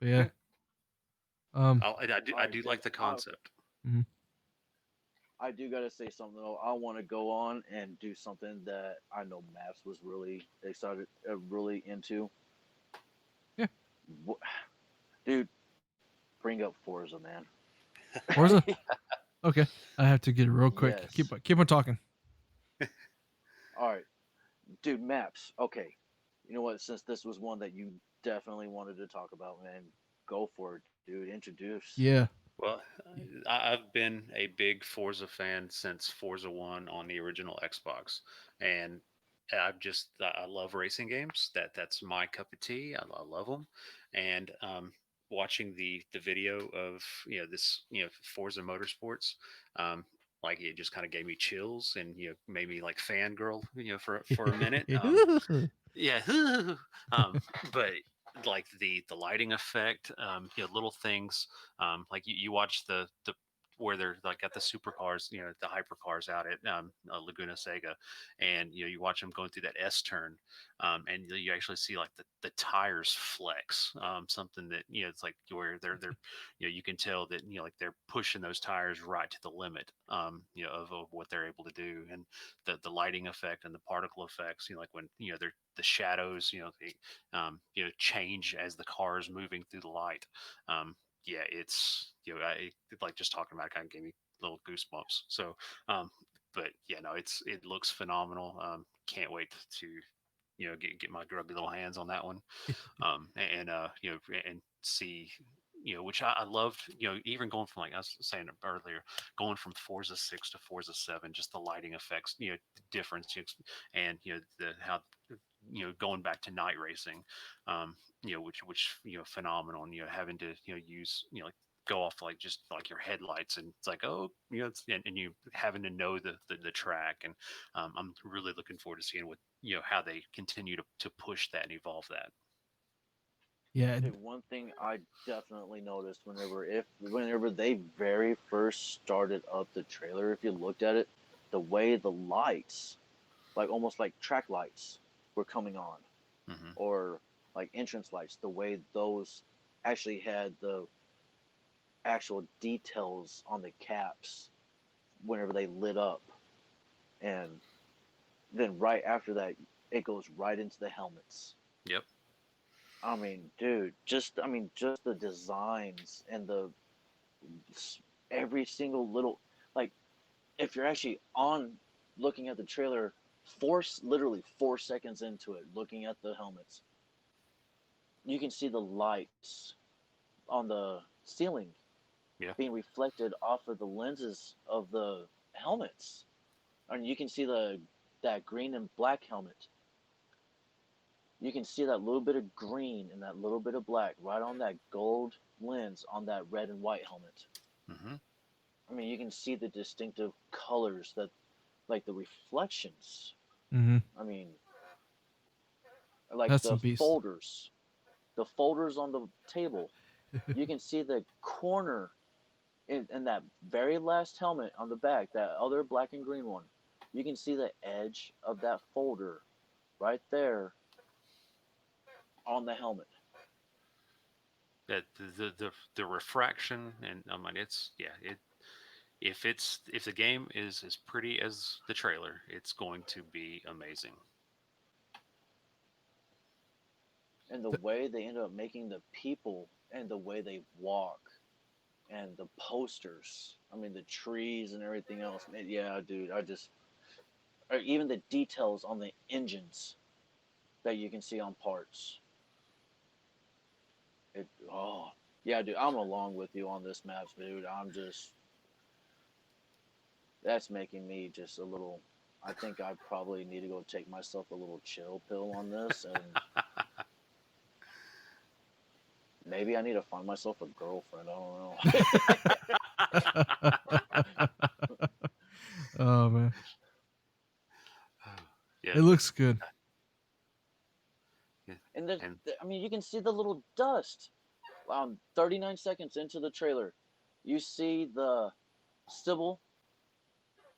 Speaker 1: but yeah.
Speaker 2: yeah,
Speaker 1: Um,
Speaker 2: I
Speaker 3: All right,
Speaker 2: do
Speaker 3: dude.
Speaker 2: like the concept.
Speaker 1: mhm.
Speaker 3: I do gotta say something though. I want to go on and do something that I know Maps was really excited, really into.
Speaker 1: Yeah,
Speaker 3: Dude, bring up Forza, man.
Speaker 1: Forza. Okay, I have to get it real quick.
Speaker 3: Yes.
Speaker 1: Keep on talking.
Speaker 3: All right, dude. Maps. Okay. You know what? Since this was one that you definitely wanted to talk about, man, go for it, dude. Introduce.
Speaker 1: Yeah.
Speaker 2: Well, I've been a big Forza fan since Forza 1 on the original Xbox. And I love racing games. That's my cup of tea. I love them. And watching the video of, this, Forza Motorsports, um, like it just kind of gave me chills and, made me like fangirl, for a minute. Yeah, but like the lighting effect, little things, like you watch the where they're like got the supercars, the hypercars out at Laguna Seca, and you watch them going through that S turn, and you actually see like the tires flex, something that it's like where they're you can tell that like they're pushing those tires right to the limit, of what they're able to do, and the lighting effect and the particle effects, like when they're the shadows, they change as the car is moving through the light. Yeah, it's I like just talking about it kind of gave me little goosebumps. So, but yeah, no, it looks phenomenal. Can't wait to get my grubby little hands on that one. And and see which I loved, even going from, like I was saying earlier, going from Forza 6 to Forza 7, just the lighting effects, difference, and the how going back to night racing, which phenomenal, and having to use like go off like just like your headlights, and it's like, oh, and you having to know the track, and I'm really looking forward to seeing what how they continue to push that and evolve that.
Speaker 1: Yeah,
Speaker 3: Dude, one thing I definitely noticed whenever they very first started up the trailer, if you looked at it, the way the lights, like almost like track lights, were coming on,
Speaker 2: Hmm.
Speaker 3: or like entrance lights, the way those actually had the actual details on the caps whenever they lit up, and then right after that, it goes right into the helmets.
Speaker 2: Yep.
Speaker 3: I mean, dude, just the designs and the every single little, like, if you're actually on looking at the trailer, literally 4 seconds into it, looking at the helmets, you can see the lights on the ceiling
Speaker 2: Yeah.
Speaker 3: being reflected off of the lenses of the helmets, and you can see the that green and black helmet. You can see that little bit of green and that little bit of black right on that gold lens on that red and white helmet.
Speaker 2: Hmm.
Speaker 3: I mean, you can see the distinctive colors that, like the reflections.
Speaker 1: mm-hmm.
Speaker 3: I mean, like
Speaker 1: That's some beast.
Speaker 3: the folders on the table. You can see the corner in that very last helmet on the back, that other black and green one. You can see the edge of that folder right there on the helmet.
Speaker 2: That the refraction, and I mean, it's yeah, it if the game is as pretty as the trailer, it's going to be amazing.
Speaker 3: And the way they end up making the people and the way they walk and the posters. I mean, the trees and everything else. Man, yeah, dude, or even the details on the engines that you can see on parts. Oh, yeah, dude, I'm along with you on this match, dude. That's making me just a little. I think I probably need to go take myself a little chill pill on this, and maybe I need to find myself a girlfriend. I don't know.
Speaker 1: Oh man,
Speaker 2: Yeah,
Speaker 1: it looks good.
Speaker 2: yeah,
Speaker 3: And then,
Speaker 2: and
Speaker 3: I mean, you can see the little dust. 39 seconds into the trailer, you see the Sybil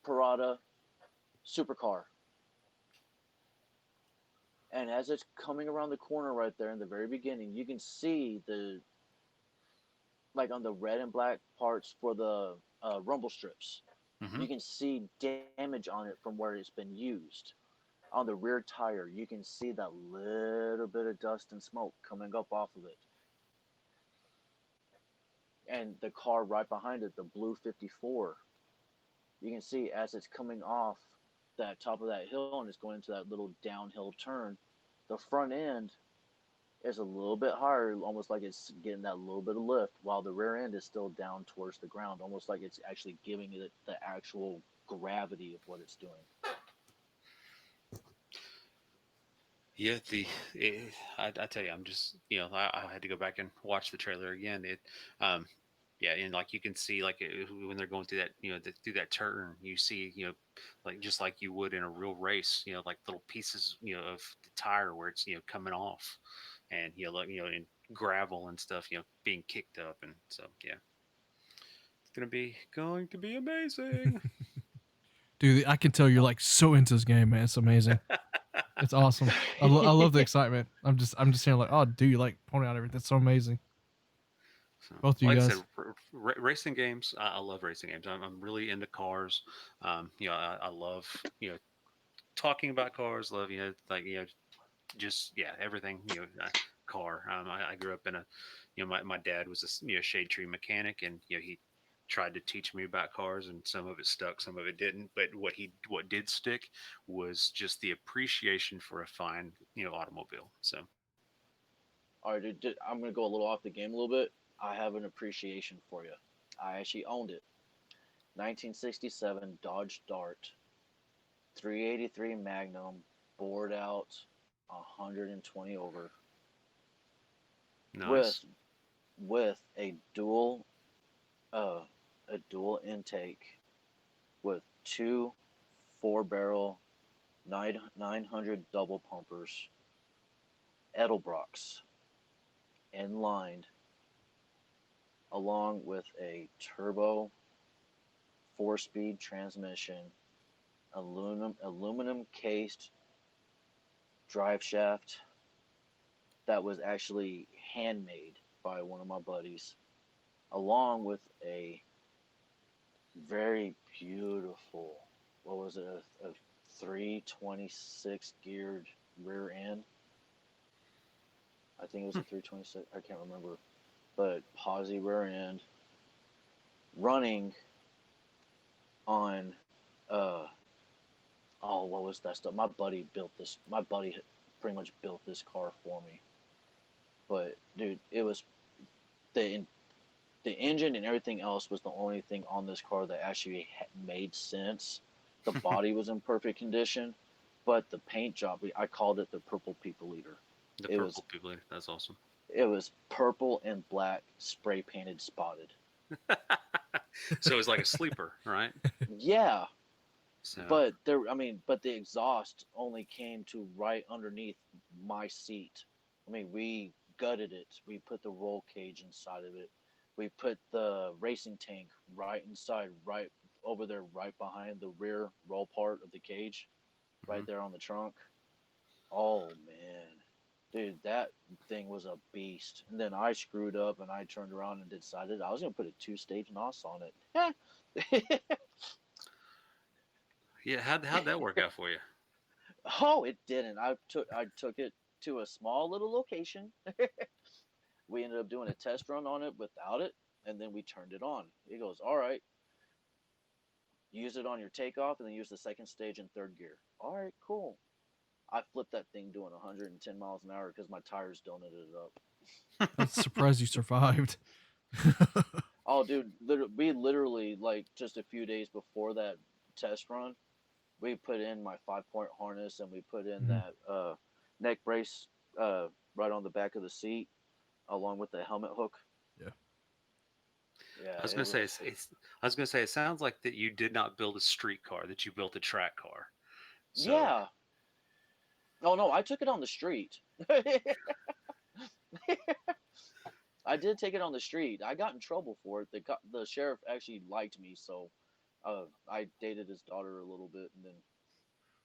Speaker 3: Parada supercar. And as it's coming around the corner right there in the very beginning, you can see like on the red and black parts for the rumble strips,
Speaker 2: hmm
Speaker 3: you can see damage on it from where it's been used. On the rear tire, you can see that little bit of dust and smoke coming up off of it. And the car right behind it, the blue 54, you can see as it's coming off that top of that hill and it's going into that little downhill turn, the front end is a little bit higher, almost like it's getting that little bit of lift, while the rear end is still down towards the ground, almost like it's actually giving it the actual gravity of what it's doing.
Speaker 2: yeah, I tell you, I'm just I had to go back and watch the trailer again. Um, yeah, and like you can see like when they're going through that through that turn, you see like just like you would in a real race, like little pieces of the tire where it's coming off, and like in gravel and stuff being kicked up, and so yeah, going to be amazing.
Speaker 1: Dude, I can tell you're like so into this game, man. It's amazing. It's awesome. I love the excitement. I'm just saying like, oh, dude, you like pointing out everything. That's so amazing.
Speaker 2: So,
Speaker 1: Both of you
Speaker 2: like I said,
Speaker 1: guys.
Speaker 2: racing games. I love racing games. I'm really into cars. I love talking about cars. Love just everything car. I grew up in a my dad was a shade tree mechanic, and he tried to teach me about cars, and some of it stuck, some of it didn't. But what did stick was just the appreciation for a fine automobile. So
Speaker 3: All right, dude, I'm gonna go a little off the game a little bit. I have an appreciation for you. I actually owned it. 1967 Dodge Dart, 383 Magnum, bored out, 120 over, with
Speaker 2: nice.
Speaker 3: a uh dual intake with two 4 barrel 900 double pumpers, Edelbrocks, inlined, along with a turbo 4-speed transmission, aluminum cased drive shaft that was actually handmade by one of my buddies, along with a very beautiful, what was it, a 326 geared rear end. I think it was a 326. I can't remember, but posi rear end, running on uh oh, what was that stuff? My buddy built this. My buddy pretty much built this car for me. But dude, it was the the engine and everything else was the only thing on this car that actually made sense. The body was in perfect condition, but the paint job, I called it the purple people eater.
Speaker 2: The
Speaker 3: It was
Speaker 2: purple people. That's awesome.
Speaker 3: purple and black spray painted spotted.
Speaker 2: So it's like a sleeper, right?
Speaker 3: Yeah,
Speaker 2: So
Speaker 3: but there, I mean, but the exhaust only came to right underneath my seat. I mean, we gutted it. We put the roll cage inside of it. We put the racing tank right inside, right over there, right behind the rear roll part of the cage, right
Speaker 2: mhm.
Speaker 3: there on the trunk. Oh man, dude, that thing was a beast. And then I screwed up and I turned around and decided I was gonna put a two-stage NOS on it.
Speaker 2: Yeah, how'd that work out for you?
Speaker 3: Oh, it didn't. I took it to a small little location. We ended up doing a test run on it without it, and then we turned it on. He goes, "All right, use it on your takeoff, and then use the second stage in third gear." All right, cool. I flipped that thing doing 110 miles an hour because my tires donated it up.
Speaker 1: I'm surprised you survived.
Speaker 3: Oh, dude, we literally like just a few days before that test run, we put in my 5 point harness and we put in
Speaker 1: Mhm.
Speaker 3: that neck brace right on the back of the seat along with the helmet hook.
Speaker 1: Yeah.
Speaker 3: Yeah,
Speaker 2: I was
Speaker 3: it
Speaker 2: gonna say
Speaker 3: was.
Speaker 2: I was gonna say it sounds like that you did not build a street car, that you built a track car. So
Speaker 3: Yeah. Oh no, I took it on the street. I did take it on the street. I got in trouble for it. The sheriff actually liked me, so I dated his daughter a little bit, and then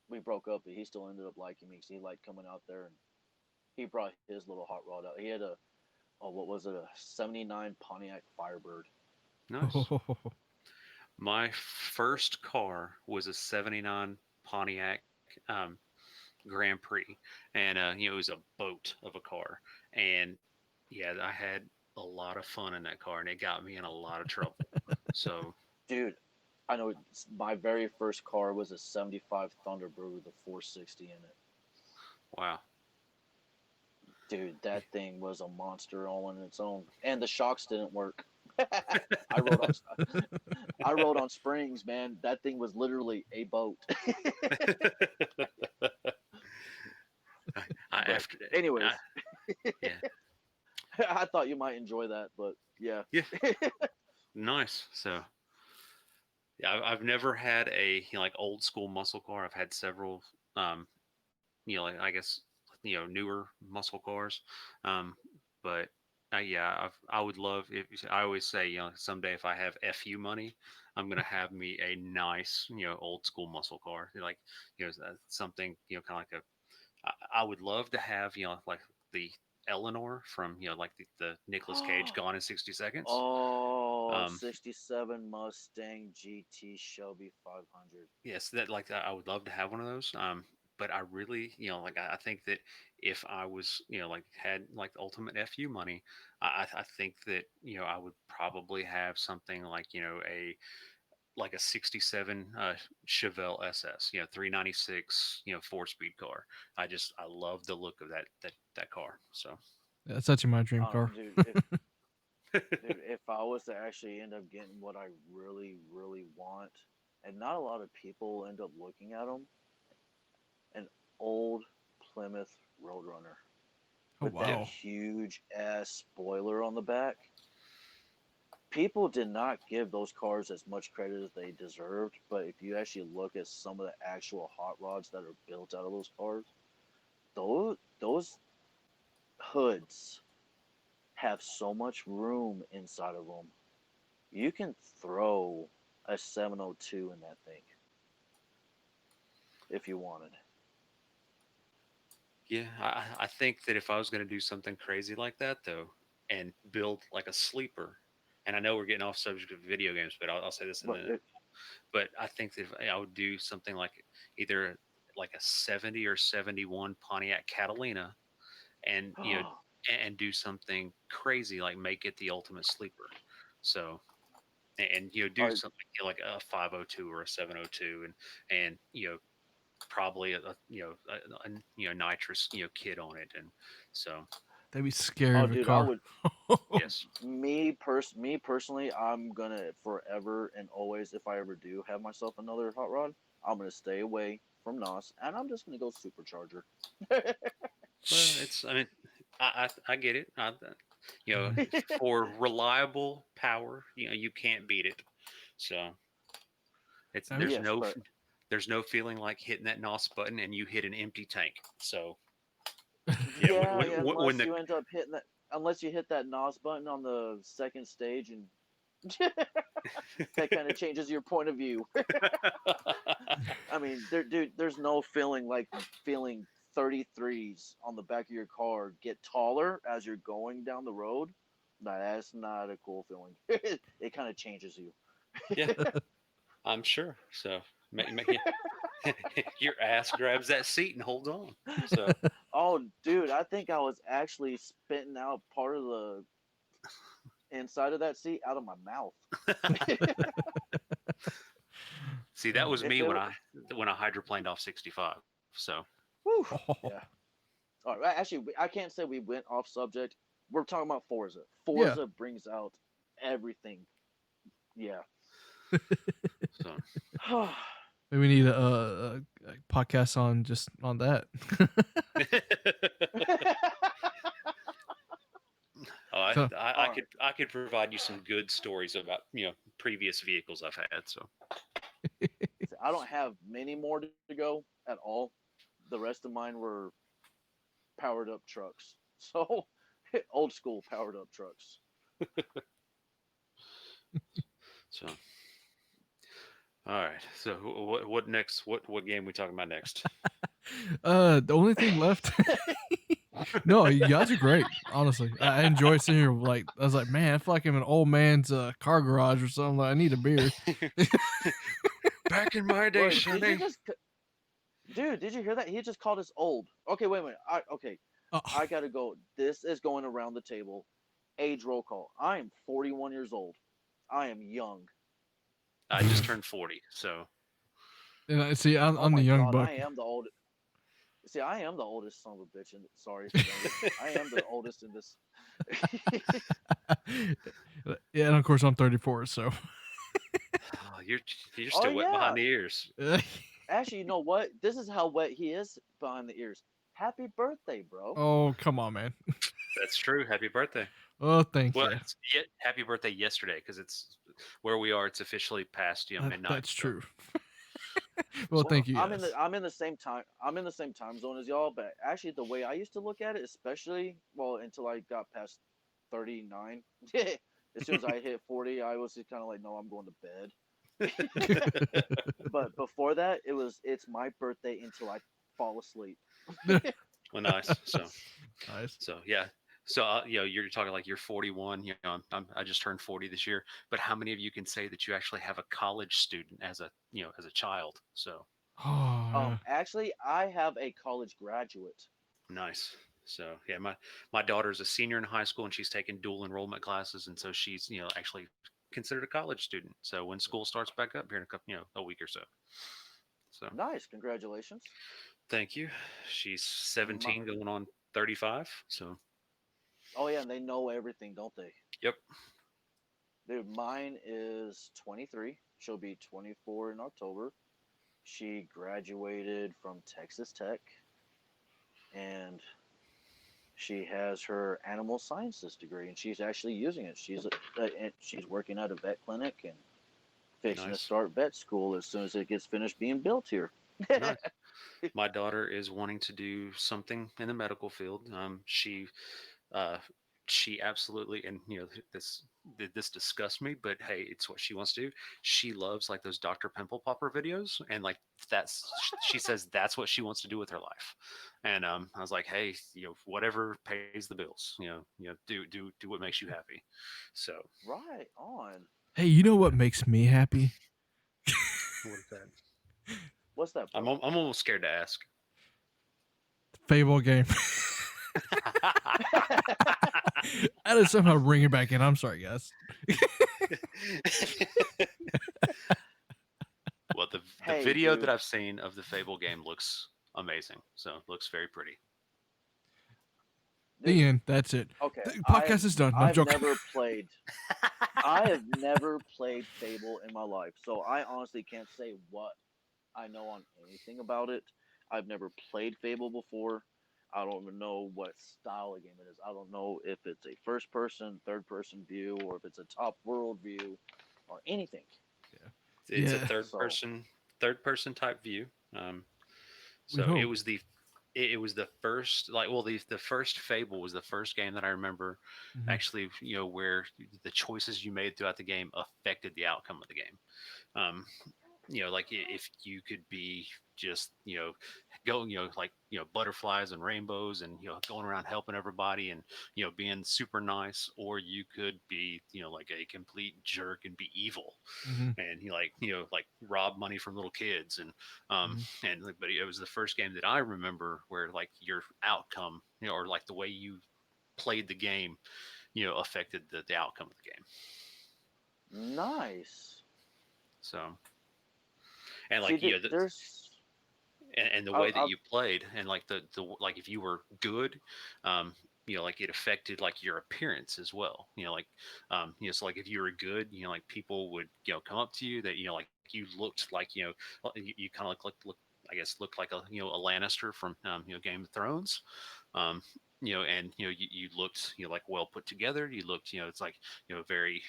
Speaker 3: we broke up. But he still ended up liking me because he liked coming out there, and he brought his little hot rod out. He had a what was it, a '79 Pontiac Firebird.
Speaker 2: nice. My first car was a '79 Pontiac Grand Prix, and it was a boat of a car, and yeah, I had a lot of fun in that car, and it got me in a lot of trouble. So
Speaker 3: Dude, I know my very first car was a '75 Thunderbird with a 460 in it.
Speaker 2: wow.
Speaker 3: Dude, that thing was a monster all on its own, and the shocks didn't work. I rode on I rode on springs, man. That thing was literally a boat.
Speaker 2: I,
Speaker 3: But
Speaker 2: after I,
Speaker 3: anyways,
Speaker 2: yeah,
Speaker 3: I thought you might enjoy that, but yeah.
Speaker 2: yeah, nice. So yeah, I've never had a like old school muscle car. I've had several, um, like I guess newer muscle cars, um, but yeah, I would love if I always say, someday if I have FU money, I'm gonna have me a nice, old school muscle car, like, something, kind of like I would love to have, like the Eleanor from, like the Nicolas Cage Gone in 60 Seconds.
Speaker 3: Oh,
Speaker 2: Um,
Speaker 3: 67 Mustang GT Shelby 500.
Speaker 2: yes, that like I would love to have one of those. But I really, like I think that if I was, like had like the ultimate FU money, I think that I would probably have something like a 67 Chevelle SS, 396, 4-speed car. I love the look of that car. So
Speaker 1: That's such my dream car.
Speaker 3: Dude, if I was to actually end up getting what I really, really want, and not a lot of people end up looking at them, an old Plymouth Roadrunner
Speaker 1: Oh
Speaker 3: with that
Speaker 2: yeah,
Speaker 1: wow.
Speaker 3: huge ass spoiler on the back. People did not give those cars as much credit as they deserved, but if you actually look at some of the actual hot rods that are built out of those cars, those hoods have so much room inside of them. You can throw a 702 in that thing if you wanted.
Speaker 2: yeah. I think that if I was going to do something crazy like that though, and build like a sleeper, and I know we're getting off subject of video games, but I'll say this in
Speaker 3: But
Speaker 2: the. But I think that if I would do something like either like a 70 or 71 Pontiac Catalina, and and do something crazy like make it the ultimate sleeper. So and do
Speaker 3: are
Speaker 2: something like a 502 or a 702, and probably nitrous kit on it, and so
Speaker 1: That'd be scary
Speaker 3: oh
Speaker 1: of a
Speaker 3: dude, I
Speaker 1: car.
Speaker 3: would
Speaker 2: yes.
Speaker 3: me personally, I'm gonna forever and always, if I ever do have myself another hot rod, I'm gonna stay away from NOS and I'm just gonna go supercharger.
Speaker 2: Well, it's, I mean, I get it. You know for reliable power, you can't beat it. So it's
Speaker 1: That'd
Speaker 3: Yes, but
Speaker 2: there's no feeling like hitting that nos button and you hit an empty tank. So yeah,
Speaker 3: yeah, yeah,
Speaker 2: when
Speaker 3: unless
Speaker 2: the
Speaker 3: you end up hitting that, unless you hit that NOS button on the second stage, and that kind of changes your point of view. I mean, dude, there's no feeling like feeling 33s on the back of your car get taller as you're going down the road. Nah, that's not a cool feeling. It kind of changes you.
Speaker 2: yeah, I'm sure. So your ass grabs that seat and holds on. So
Speaker 3: Oh, dude, I think I was actually spitting out part of the inside of that seat out of my mouth.
Speaker 2: see, that
Speaker 1: Oh.
Speaker 2: was
Speaker 3: If
Speaker 2: me
Speaker 3: it,
Speaker 2: when I hydroplaned off 65. So
Speaker 3: whew,
Speaker 1: Oh.
Speaker 3: yeah. All right, actually, I can't say we went off subject. We're talking about Forza.
Speaker 1: Yeah.
Speaker 3: Forza brings out everything. Yeah.
Speaker 2: so
Speaker 1: Maybe we need a podcast on just on that.
Speaker 2: Oh,
Speaker 1: So
Speaker 3: All right.
Speaker 2: I could provide you some good stories about previous vehicles I've had. So
Speaker 3: So I don't have many more to go at all. The rest of mine were powered up trucks. So old school powered up trucks.
Speaker 2: so all right. So what next? What game we talking about next?
Speaker 1: the only thing left. No, you guys are great. Honestly, I enjoy sitting here. Like I was like, man, I feel like I'm in an old man's car garage or something. Like, I need a beer.
Speaker 2: Back in my day,
Speaker 3: Wait, did you
Speaker 2: Sonny.
Speaker 3: just, dude? Did you hear that? He just called us old. Okay, wait a minute. Okay,
Speaker 1: Oh,
Speaker 3: I gotta go. This is going around the table. Age roll call. I am 41 years old. I am young.
Speaker 2: I just turned 40, so
Speaker 1: and I see,
Speaker 3: Oh
Speaker 1: I'm the
Speaker 3: my
Speaker 1: young
Speaker 3: god,
Speaker 1: buck.
Speaker 3: I am the old. See, I am the oldest son of a bitch. And sorry, the youngest. I am the oldest in this.
Speaker 1: Yeah, and of course I'm 34. So
Speaker 2: oh, you're
Speaker 3: Oh
Speaker 2: still wet
Speaker 3: yeah.
Speaker 2: behind the ears.
Speaker 3: Actually, you know what? This is how wet he is behind the ears. Happy birthday, bro.
Speaker 1: oh come on, man.
Speaker 2: That's true. Happy birthday.
Speaker 1: Oh, thank
Speaker 2: Well,
Speaker 1: you.
Speaker 2: it's yet happy birthday yesterday because it's where we are. It's officially past midnight.
Speaker 1: That's
Speaker 2: So
Speaker 1: true. Well,
Speaker 3: Well,
Speaker 1: thank you guys.
Speaker 3: I'm in the same time. I'm in the same time zone as y'all. But actually, the way I used to look at it, especially well until I got past 39. As soon as I hit 40, I was just kind of like, no, I'm going to bed. But before that, it's my birthday until I fall asleep.
Speaker 2: Well, nice. So
Speaker 1: Nice.
Speaker 2: so yeah. So you're talking like you're 41. I just turned 40 this year. But how many of you can say that you actually have a college student as a as a child? So
Speaker 1: Oh,
Speaker 3: Actually, I have a college graduate.
Speaker 2: nice. So yeah, my daughter is a senior in high school and she's taking dual enrollment classes, and so she's actually considered a college student. So when school starts back up here in a couple a week or so. So
Speaker 3: Nice, congratulations.
Speaker 2: thank you. She's
Speaker 3: My,
Speaker 2: 17 going on 35. So
Speaker 3: oh yeah, and they know everything, don't they?
Speaker 2: yep.
Speaker 3: Dude, mine is 23. She'll be 24 in October. She graduated from Texas Tech, and she has her animal sciences degree, and she's actually using it. She's working at a vet clinic and fixing to
Speaker 2: Nice.
Speaker 3: start vet school as soon as it gets finished being built here.
Speaker 2: Nice. My daughter is wanting to do something in the medical field. Uh, she absolutely, and this disgusts me, but hey, it's what she wants to do. She loves like those Dr. Pimple Popper videos, and like that's she says that's what she wants to do with her life. And I was like, hey, whatever pays the bills, do what makes you happy. So
Speaker 3: Right on.
Speaker 1: hey, you know what makes me happy?
Speaker 2: what is that?
Speaker 3: What's that,
Speaker 2: I'm
Speaker 3: bro?
Speaker 2: I'm almost scared to ask.
Speaker 1: Fable game. I had to somehow bring it back in. I'm sorry, guys.
Speaker 2: Well, the
Speaker 3: Hey,
Speaker 2: video that
Speaker 3: dude.
Speaker 2: I've seen of the Fable game looks amazing. So it looks very pretty.
Speaker 1: The
Speaker 3: Dude,
Speaker 1: end. That's it.
Speaker 3: okay.
Speaker 1: The podcast is done. No, I'm
Speaker 3: I've
Speaker 1: joking.
Speaker 3: never played I have never played Fable in my life, so I honestly can't say what I know on anything about it. I've never played Fable before. I don't even know what style of game it is. I don't know if it's a first person, third person view, or if it's a top world view, or anything.
Speaker 2: It's a
Speaker 1: Yeah.
Speaker 3: So,
Speaker 2: third person type view.
Speaker 1: We
Speaker 2: So
Speaker 1: hope.
Speaker 2: it was the first, like, well, the first Fable was the first game that I remember
Speaker 1: Mhm.
Speaker 2: actually, where the choices you made throughout the game affected the outcome of the game. Um, like if you could be just go like butterflies and rainbows and going around helping everybody and being super nice, or you could be like a complete jerk and be evil
Speaker 1: Mhm.
Speaker 2: and he like like rob money from little kids
Speaker 1: Mhm.
Speaker 2: and like, but it was the first game that I remember where like your outcome or like the way you played the game affected the outcome of the game.
Speaker 3: nice.
Speaker 2: So and
Speaker 3: See,
Speaker 2: like
Speaker 3: there's.
Speaker 2: and the way that
Speaker 3: I,
Speaker 2: you played and like the like if you were good um like it affected like your appearance as well, like so like if you were good, like people would come up to you that like you looked like you kind of look I guess looked like a Lannister from Game of Thrones. um and you looked like well put together, you looked it's like very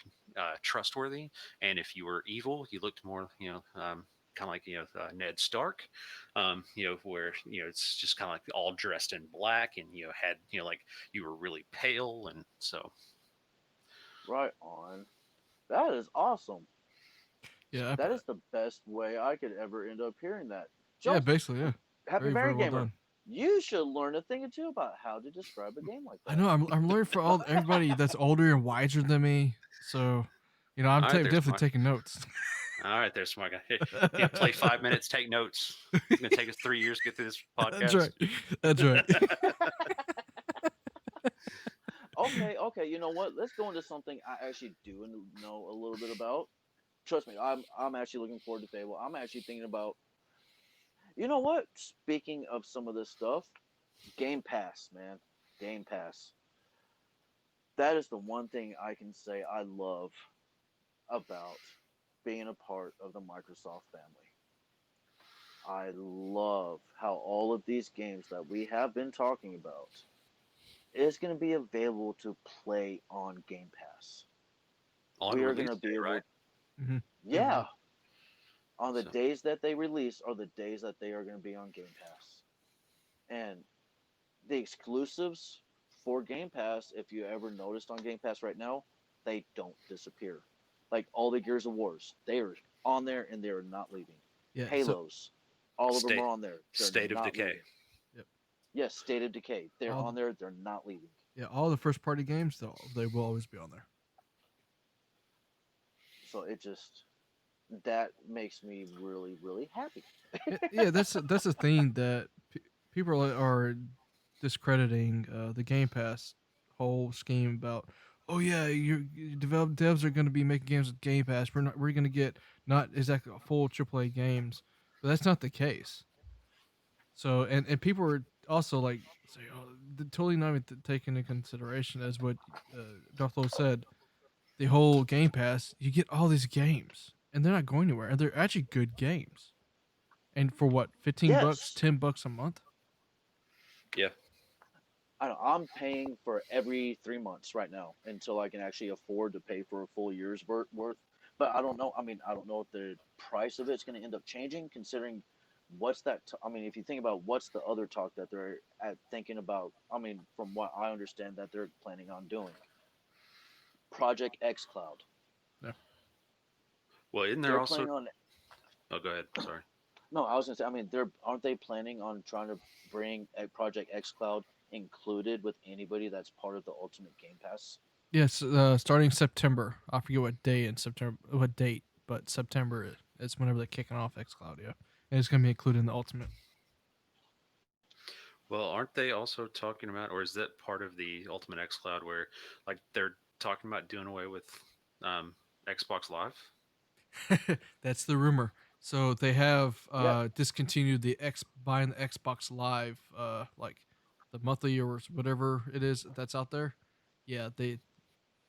Speaker 2: trustworthy, and if you were evil you looked more kind of like Ned Stark, where it's just kind of like all dressed in black, and had like you were really pale, and so
Speaker 3: right on. That is awesome.
Speaker 1: Yeah.
Speaker 3: That is the best way I could ever end up hearing that.
Speaker 1: Yeah.
Speaker 3: Joseph,
Speaker 1: Basically, yeah.
Speaker 3: Happy
Speaker 1: Very, very
Speaker 3: Mary
Speaker 1: well
Speaker 3: Gamer,
Speaker 1: done.
Speaker 3: you should learn a thing or two about how to describe a game like
Speaker 1: I
Speaker 3: that.
Speaker 1: know. I'm learning for all everybody that's older and wiser than me. So, I'm
Speaker 2: all right, there's
Speaker 1: definitely
Speaker 2: smart.
Speaker 1: taking notes.
Speaker 2: All right, there's smart guy. Hey, play 5 minutes, take notes. It's gonna take us 3 years to get through this
Speaker 1: That's
Speaker 2: podcast.
Speaker 1: right. That's right.
Speaker 3: Okay, you know what? Let's go into something I actually do know a little bit about. Trust me, I'm actually looking forward to Fable. I'm actually thinking about, you know what? Speaking of some of this stuff, Game Pass, man, Game Pass. That is the one thing I can say I love about being a part of the Microsoft family. I love how all of these games that we have been talking about is going to be available to play on Game Pass.
Speaker 2: On
Speaker 3: We are going
Speaker 2: release
Speaker 3: to
Speaker 2: day,
Speaker 3: be
Speaker 2: right?
Speaker 3: able,
Speaker 1: Mhm. Yeah.
Speaker 3: yeah, on the
Speaker 2: So
Speaker 3: days that they release are the days that they are going to be on Game Pass. And the exclusives for Game Pass, if you ever noticed on Game Pass right now, they don't disappear. Like all the Gears of Wars, they are on there and they are not leaving.
Speaker 1: Yeah. So
Speaker 3: Halos, all of them
Speaker 2: State
Speaker 3: are on there. They're
Speaker 2: State of
Speaker 3: not
Speaker 2: Decay.
Speaker 3: leaving.
Speaker 1: yep.
Speaker 3: Yes, State of Decay, they're
Speaker 1: All
Speaker 3: on
Speaker 1: the,
Speaker 3: there. They're not leaving.
Speaker 1: yeah, all the first party games, they will always be on there.
Speaker 3: So it just that makes me really really happy.
Speaker 1: Yeah, that's a thing that people are discrediting the Game Pass whole scheme about. Oh yeah, your devs are going to be making games with Game Pass. We're going to get not exactly full AAA games, but that's not the case. So and people are also like say, oh, totally not even taken into consideration as what Darth said. The whole Game Pass, you get all these games, and they're not going anywhere, and they're actually good games. And for what, $15,
Speaker 3: Yes,
Speaker 1: $10 a month?
Speaker 2: Yeah.
Speaker 3: I'm paying for every 3 months right now until I can actually afford to pay for a full year's worth. But I don't know. I mean, I don't know if the price of it's going to end up changing, considering what's that. I mean, if you think about what's the other talk that they're thinking about. I mean, from what I understand that they're planning on doing, Project X Cloud.
Speaker 1: Yeah.
Speaker 2: Well, isn't there
Speaker 3: They're
Speaker 2: also?
Speaker 3: planning on.
Speaker 2: Oh, go ahead. Sorry.
Speaker 3: No, I was going to say. I mean, they're aren't they planning on trying to bring a Project X Cloud included with anybody that's part of the Ultimate Game Pass?
Speaker 1: Yes, starting September. I forget what day in September, what date, but September is whenever they're kicking off xCloud. Yeah, and it's gonna be included in the Ultimate.
Speaker 2: Well, aren't they also talking about, or is that part of the Ultimate X Cloud where, like, they're talking about doing away with um, Xbox Live?
Speaker 1: That's the rumor. So they have
Speaker 3: Yeah,
Speaker 1: discontinued the X buying the Xbox Live, like the monthly or whatever it is that's out there. Yeah,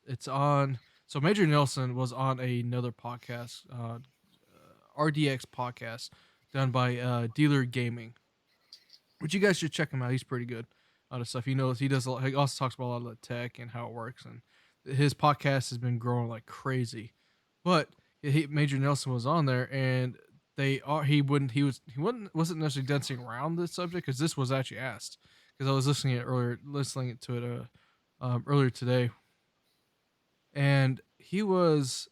Speaker 1: it's on. So Major Nelson was on another podcast, RDX podcast, done by Dealer Gaming, which you guys should check him out. He's pretty good on the stuff. He knows he does. He also talks about a lot of the tech and how it works, and his podcast has been growing like crazy. But Major Nelson was on there, and they are he wasn't necessarily dancing around this subject because this was actually asked because I was listening to it earlier today, and he was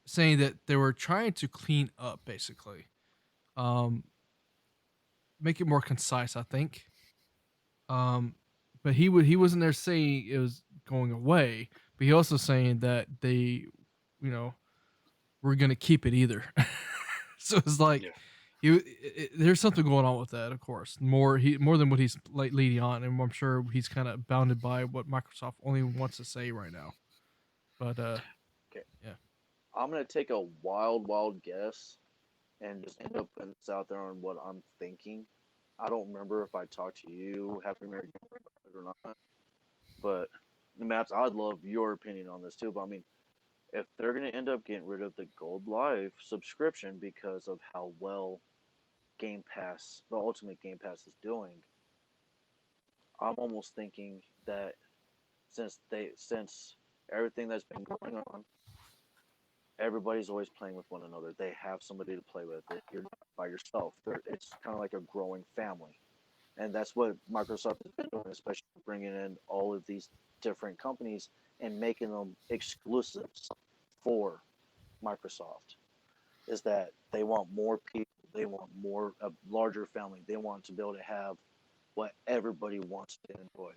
Speaker 1: saying that they were trying to clean up basically, um, make it more concise. I think. Um, but he wasn't there saying it was going away, but he also saying that they, you know, were gonna keep it either. So it's like
Speaker 2: Yeah.
Speaker 1: there's something going on with that, of course. More than what he's like leading on, and I'm sure he's kind of bounded by what Microsoft only wants to say right now. But
Speaker 3: okay.
Speaker 1: yeah,
Speaker 3: I'm gonna take a wild guess and just end up putting this out there on what I'm thinking. I don't remember if I talked to you, Happy Mary, or not. But the maps, I'd love your opinion on this too. But I mean, if they're gonna end up getting rid of the Gold Live subscription because of how well Game Pass, the Ultimate Game Pass, is doing, I'm almost thinking that since everything that's been going on, everybody's always playing with one another. They have somebody to play with. You're not by yourself. It's kind of like a growing family, and that's what Microsoft has been doing, especially bringing in all of these different companies and making them exclusives for Microsoft. Is that they want more people, they want a larger family, they want to be able to have what everybody wants to enjoy.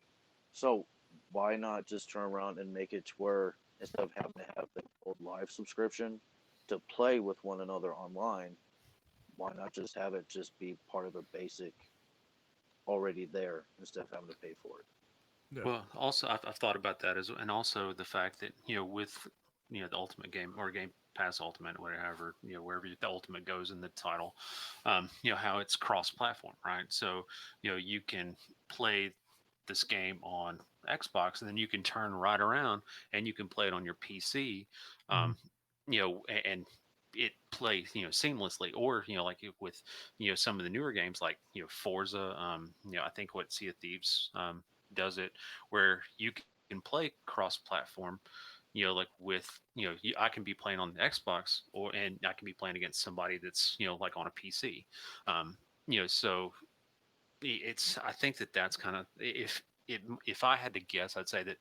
Speaker 3: So why not just turn around and make it to where instead of having to have the old live subscription to play with one another online, why not just have it just be part of a basic already there instead of having to pay for it?
Speaker 1: yeah,
Speaker 2: Well, also I've thought about that as, and also the fact that with the Ultimate Game or Game Pass Ultimate, whatever wherever the Ultimate goes in the title, how it's cross-platform, right? So you can play this game on Xbox, and then you can turn right around and you can play it on your PC,
Speaker 1: mm-hmm.
Speaker 2: um, and it plays seamlessly. Or like with some of the newer games like Forza, I think what Sea of Thieves does it, where you can play cross-platform. Like with I can be playing on the Xbox, and I can be playing against somebody that's like on a PC. So it's I think that that's kind of if I had to guess, I'd say that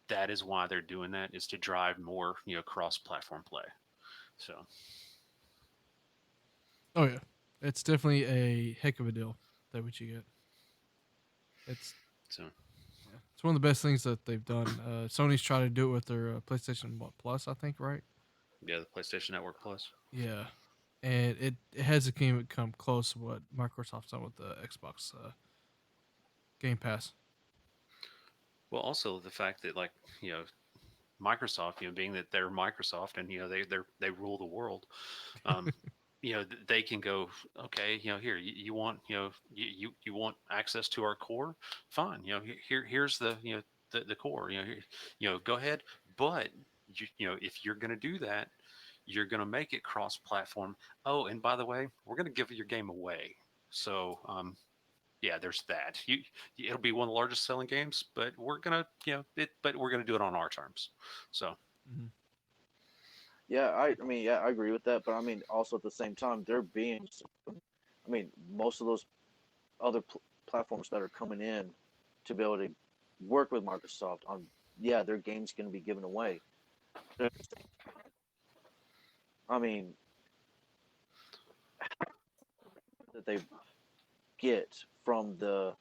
Speaker 2: that is why they're doing that, is to drive more cross-platform play. So
Speaker 1: Oh yeah, it's definitely a heck of a deal that what you get. It's
Speaker 2: so
Speaker 1: yeah, it's one of the best things that they've done. Sony's tried to do it with their PlayStation Plus, I think, right?
Speaker 2: yeah, the PlayStation Network Plus.
Speaker 1: Yeah, and it hasn't even come close to what Microsoft's done with the Xbox Game Pass.
Speaker 2: Well, also the fact that like you know Microsoft, being that they're Microsoft and they rule the world, um, they can go, okay, here you want you want access to our core, fine, here's the the core, go ahead, but if you're going to do that, you're going to make it cross-platform. Oh, and by the way, we're going to give your game away. So yeah, there's that. It'll be one of the largest selling games, but we're gonna, but we're gonna do it on our terms. So
Speaker 1: Mm-hmm.
Speaker 3: Yeah, I mean, yeah, I agree with that, but I mean, also at the same time, they're being, I mean, most of those other platforms that are coming in to be able to work with Microsoft on, yeah, their game's going to be given away. I mean, that they get from the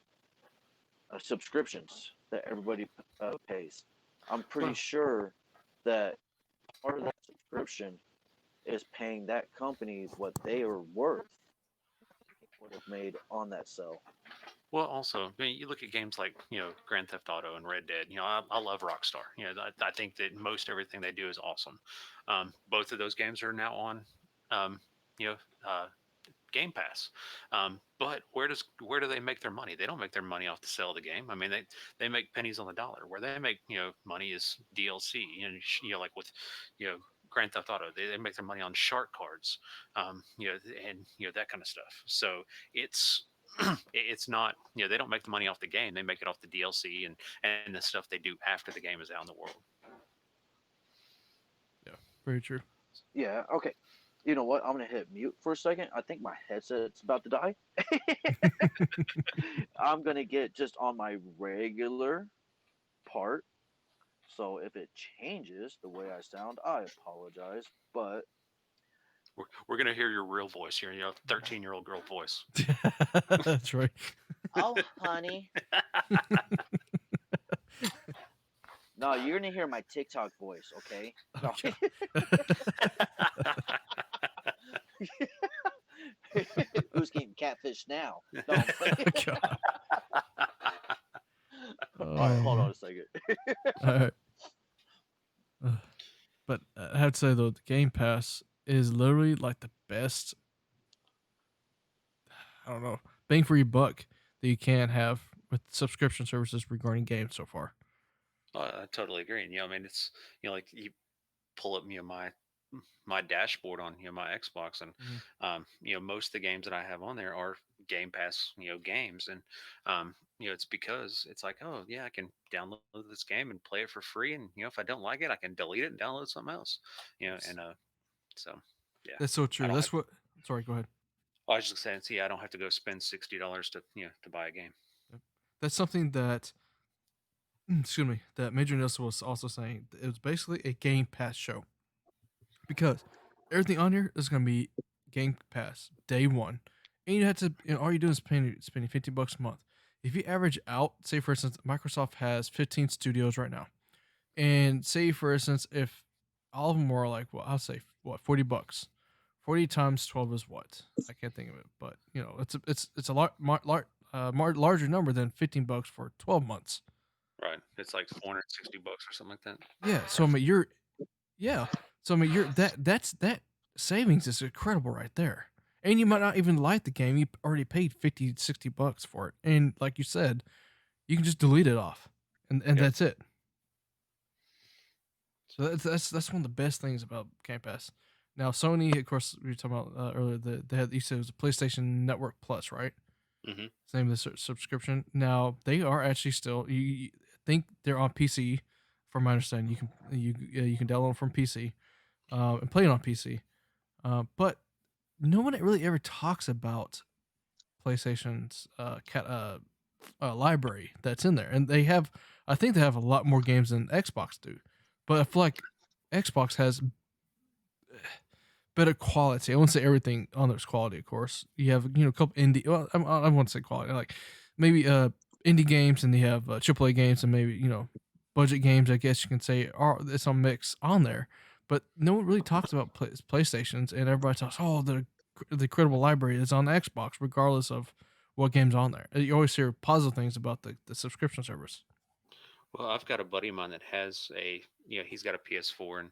Speaker 3: subscriptions that everybody pays. I'm pretty
Speaker 2: well,
Speaker 3: sure that part of that subscription is paying that company what they are worth, would have made on that sell.
Speaker 2: also, I mean, you look at games like Grand Theft Auto and Red Dead. I love Rockstar. I think that most everything they do is awesome. Both of those games are now on, um, you know, uh, Game Pass. But where do they make their money? They don't make their money off the sale of the game. I mean, they make pennies on the dollar. Where they make money is DLC. Like with you know Grand Theft Auto, they make their money on shark cards, and that kind of stuff. So it's it's not they don't make the money off the game. They make it off the DLC and the stuff they do after the game is out in the world.
Speaker 1: Yeah, very true.
Speaker 3: Yeah, okay. You know what? I'm gonna hit mute for a second. I think my headset's about to die. I'm gonna get just on my regular part. So if it changes the way I sound, I apologize. But
Speaker 2: We're gonna hear your real voice here, 13-year-old girl voice.
Speaker 1: That's right.
Speaker 3: oh, honey, no, you're gonna hear my TikTok voice, okay? No,
Speaker 1: Okay.
Speaker 3: who's getting catfish now? No, I'm playing.
Speaker 1: God.
Speaker 3: All right, hold
Speaker 1: Oh,
Speaker 3: on a second.
Speaker 1: all right. Uh, but I have to say though, the Game Pass is literally like the best. I don't know, bang for your buck that you can have with subscription services regarding games so far.
Speaker 2: I totally agree. And, I mean, it's like you pull up my dashboard on my Xbox, and
Speaker 1: Mhm.
Speaker 2: most of the games that I have on there are Game Pass games, and it's because it's like, oh yeah, I can download this game and play it for free, and if I don't like it, I can delete it and download something else,
Speaker 1: Yes.
Speaker 2: and so yeah,
Speaker 1: That's so
Speaker 2: I
Speaker 1: true.
Speaker 2: don't
Speaker 1: That's
Speaker 2: have.
Speaker 1: what. Sorry, go ahead.
Speaker 2: I was just saying, see, I don't have to go spend $60 to to buy a game.
Speaker 1: Yep. That's something that excuse me, that Major Nelson was also saying. It was basically a Game Pass show because everything on here is going to be Game Pass day one, and you have to. All you're doing is spending $50 a month. If you average out, say for instance, Microsoft has 15 studios right now, and say for instance, if all of them were like, well, I'll say what, $40. 40 times 12 is what? I can't think of it, but it's a larger number than $15 for 12 months.
Speaker 2: Right? It's like $460 or something like that.
Speaker 1: Yeah, so I mean you're yeah. So I mean you're that savings is incredible right there. And you might not even like the game. You already paid 50, $60 for it. And like you said, you can just delete it off. And
Speaker 2: Yep.
Speaker 1: that's it. So that's one of the best things about Game Pass. Now Sony, of course, we were talking about earlier. They had, you said it was a PlayStation Network Plus, right?
Speaker 2: Hmm.
Speaker 1: It's the name of the subscription. Now they are actually still. You think they're on PC, from my understanding. You can download them from PC and play it on PC. But no one really ever talks about PlayStation's library that's in there, and they have, I think they have a lot more games than Xbox do, but I feel like Xbox has better quality. I won't say everything on there's quality, of course. You have a couple indie. Well, I won't say quality. Like maybe indie games, and you have AAA games, and maybe budget games. I guess you can say are it's a mix on there. But no one really talks about PlayStations, and everybody talks, oh, the incredible library is on Xbox, regardless of what game's on there. You always hear positive things about the subscription service.
Speaker 2: Well, I've got a buddy of mine that has he's got a PS4,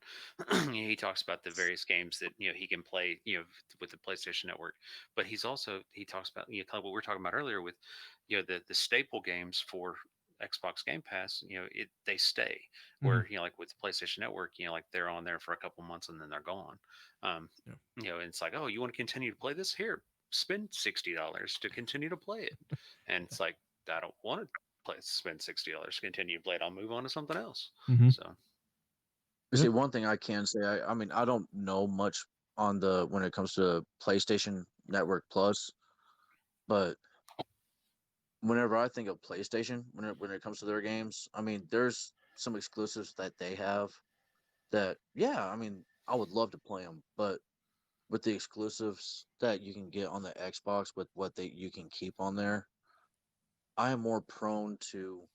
Speaker 2: and he talks about the various games that he can play, with the PlayStation Network. But he talks about kind of what we were talking about earlier with, the staple games for Xbox Game Pass. They stay
Speaker 1: Mhm.
Speaker 2: where like with the PlayStation Network, like they're on there for a couple months and then they're gone. Um,
Speaker 1: Yeah.
Speaker 2: and it's like, oh, you want to continue to play this? Here, spend $60 to continue to play it, and it's like I don't want to spend $60 to continue to play it. I'll move on to something else.
Speaker 1: Mhm.
Speaker 2: So
Speaker 3: See, one thing I can say, I mean, I don't know much on the when it comes to PlayStation Network Plus, but whenever I think of PlayStation, when it comes to their games, I mean, there's some exclusives that they have that, yeah, I mean, I would love to play them, but with the exclusives that you can get on the Xbox with what they you can keep on there, I am more prone to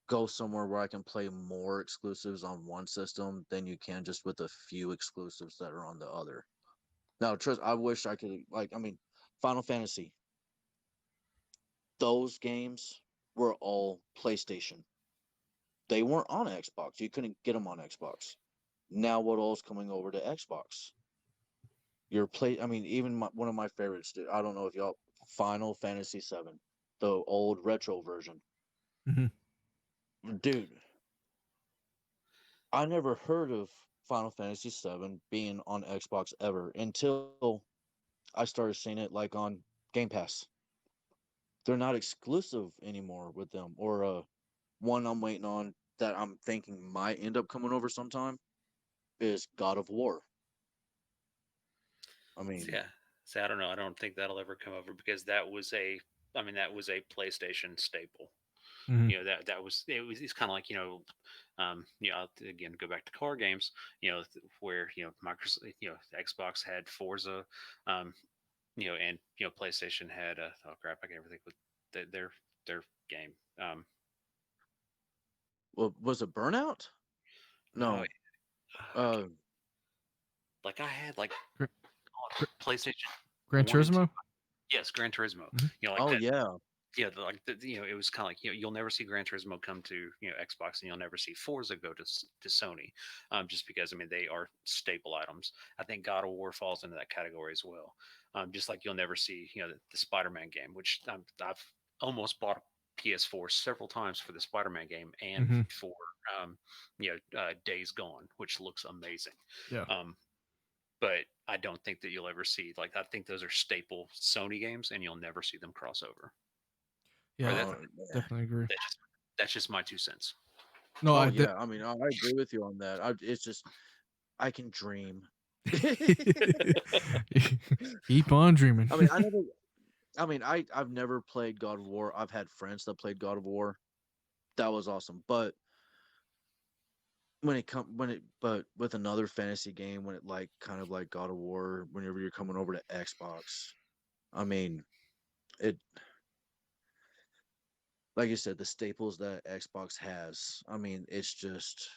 Speaker 3: go somewhere where I can play more exclusives on one system than you can just with a few exclusives that are on the other. Now, trust, I wish I could, like, I mean, Final Fantasy, those games were all PlayStation. They weren't on Xbox. You couldn't get them on Xbox. Now, what all's coming over to Xbox? I mean, even one of my favorites, dude, I don't know if y'all, Final Fantasy VII, the old retro version.
Speaker 1: Mhm.
Speaker 3: Dude, I never heard of Final Fantasy VII being on Xbox ever until I started seeing it like on Game Pass. They're not exclusive anymore with them. Or one I'm waiting on that I'm thinking might end up coming over sometime is God of War. I mean,
Speaker 2: yeah, so I don't know. I don't think that'll ever come over because that was a PlayStation staple.
Speaker 1: Mhm.
Speaker 2: It's kind of like again go back to car games. Where Microsoft, Xbox had Forza, um, and PlayStation had oh crap, I can't ever think with their game.
Speaker 3: was it Burnout?
Speaker 2: No,
Speaker 3: No. Uh,
Speaker 2: like I had like
Speaker 1: Gra- Gra-
Speaker 2: PlayStation
Speaker 1: Gran
Speaker 2: 1 and 2.
Speaker 1: Turismo.
Speaker 2: Yes, Gran Turismo.
Speaker 1: Mhm.
Speaker 2: Like
Speaker 3: oh
Speaker 2: that.
Speaker 3: yeah.
Speaker 2: Yeah, it was kind of like you'll never see Gran Turismo come to Xbox, and you'll never see Forza go to Sony, just because they are staple items. I think God of War falls into that category as well. Just like you'll never see the Spider-Man game, which I've almost bought a PS4 several times for the Spider-Man game and
Speaker 1: Mhm.
Speaker 2: for Days Gone, which looks amazing.
Speaker 1: Yeah.
Speaker 2: Um, but I don't think that you'll ever see, like, I think those are staple Sony games, and you'll never see them cross over. Or
Speaker 1: Yeah.
Speaker 2: that
Speaker 3: Yeah.
Speaker 1: Definitely agree.
Speaker 2: that's just that's just my 2 cents.
Speaker 1: No,
Speaker 3: Oh
Speaker 1: I did.
Speaker 3: yeah. I mean, I agree with you on that. It's just I can dream.
Speaker 1: Keep on dreaming.
Speaker 3: I mean, I never. I mean, I've never played God of War. I've had friends that played God of War. That was awesome. But but with another fantasy game, when it like kind of like God of War, whenever you're coming over to Xbox, I mean, it like you said, the staples that Xbox has. I mean, it's just.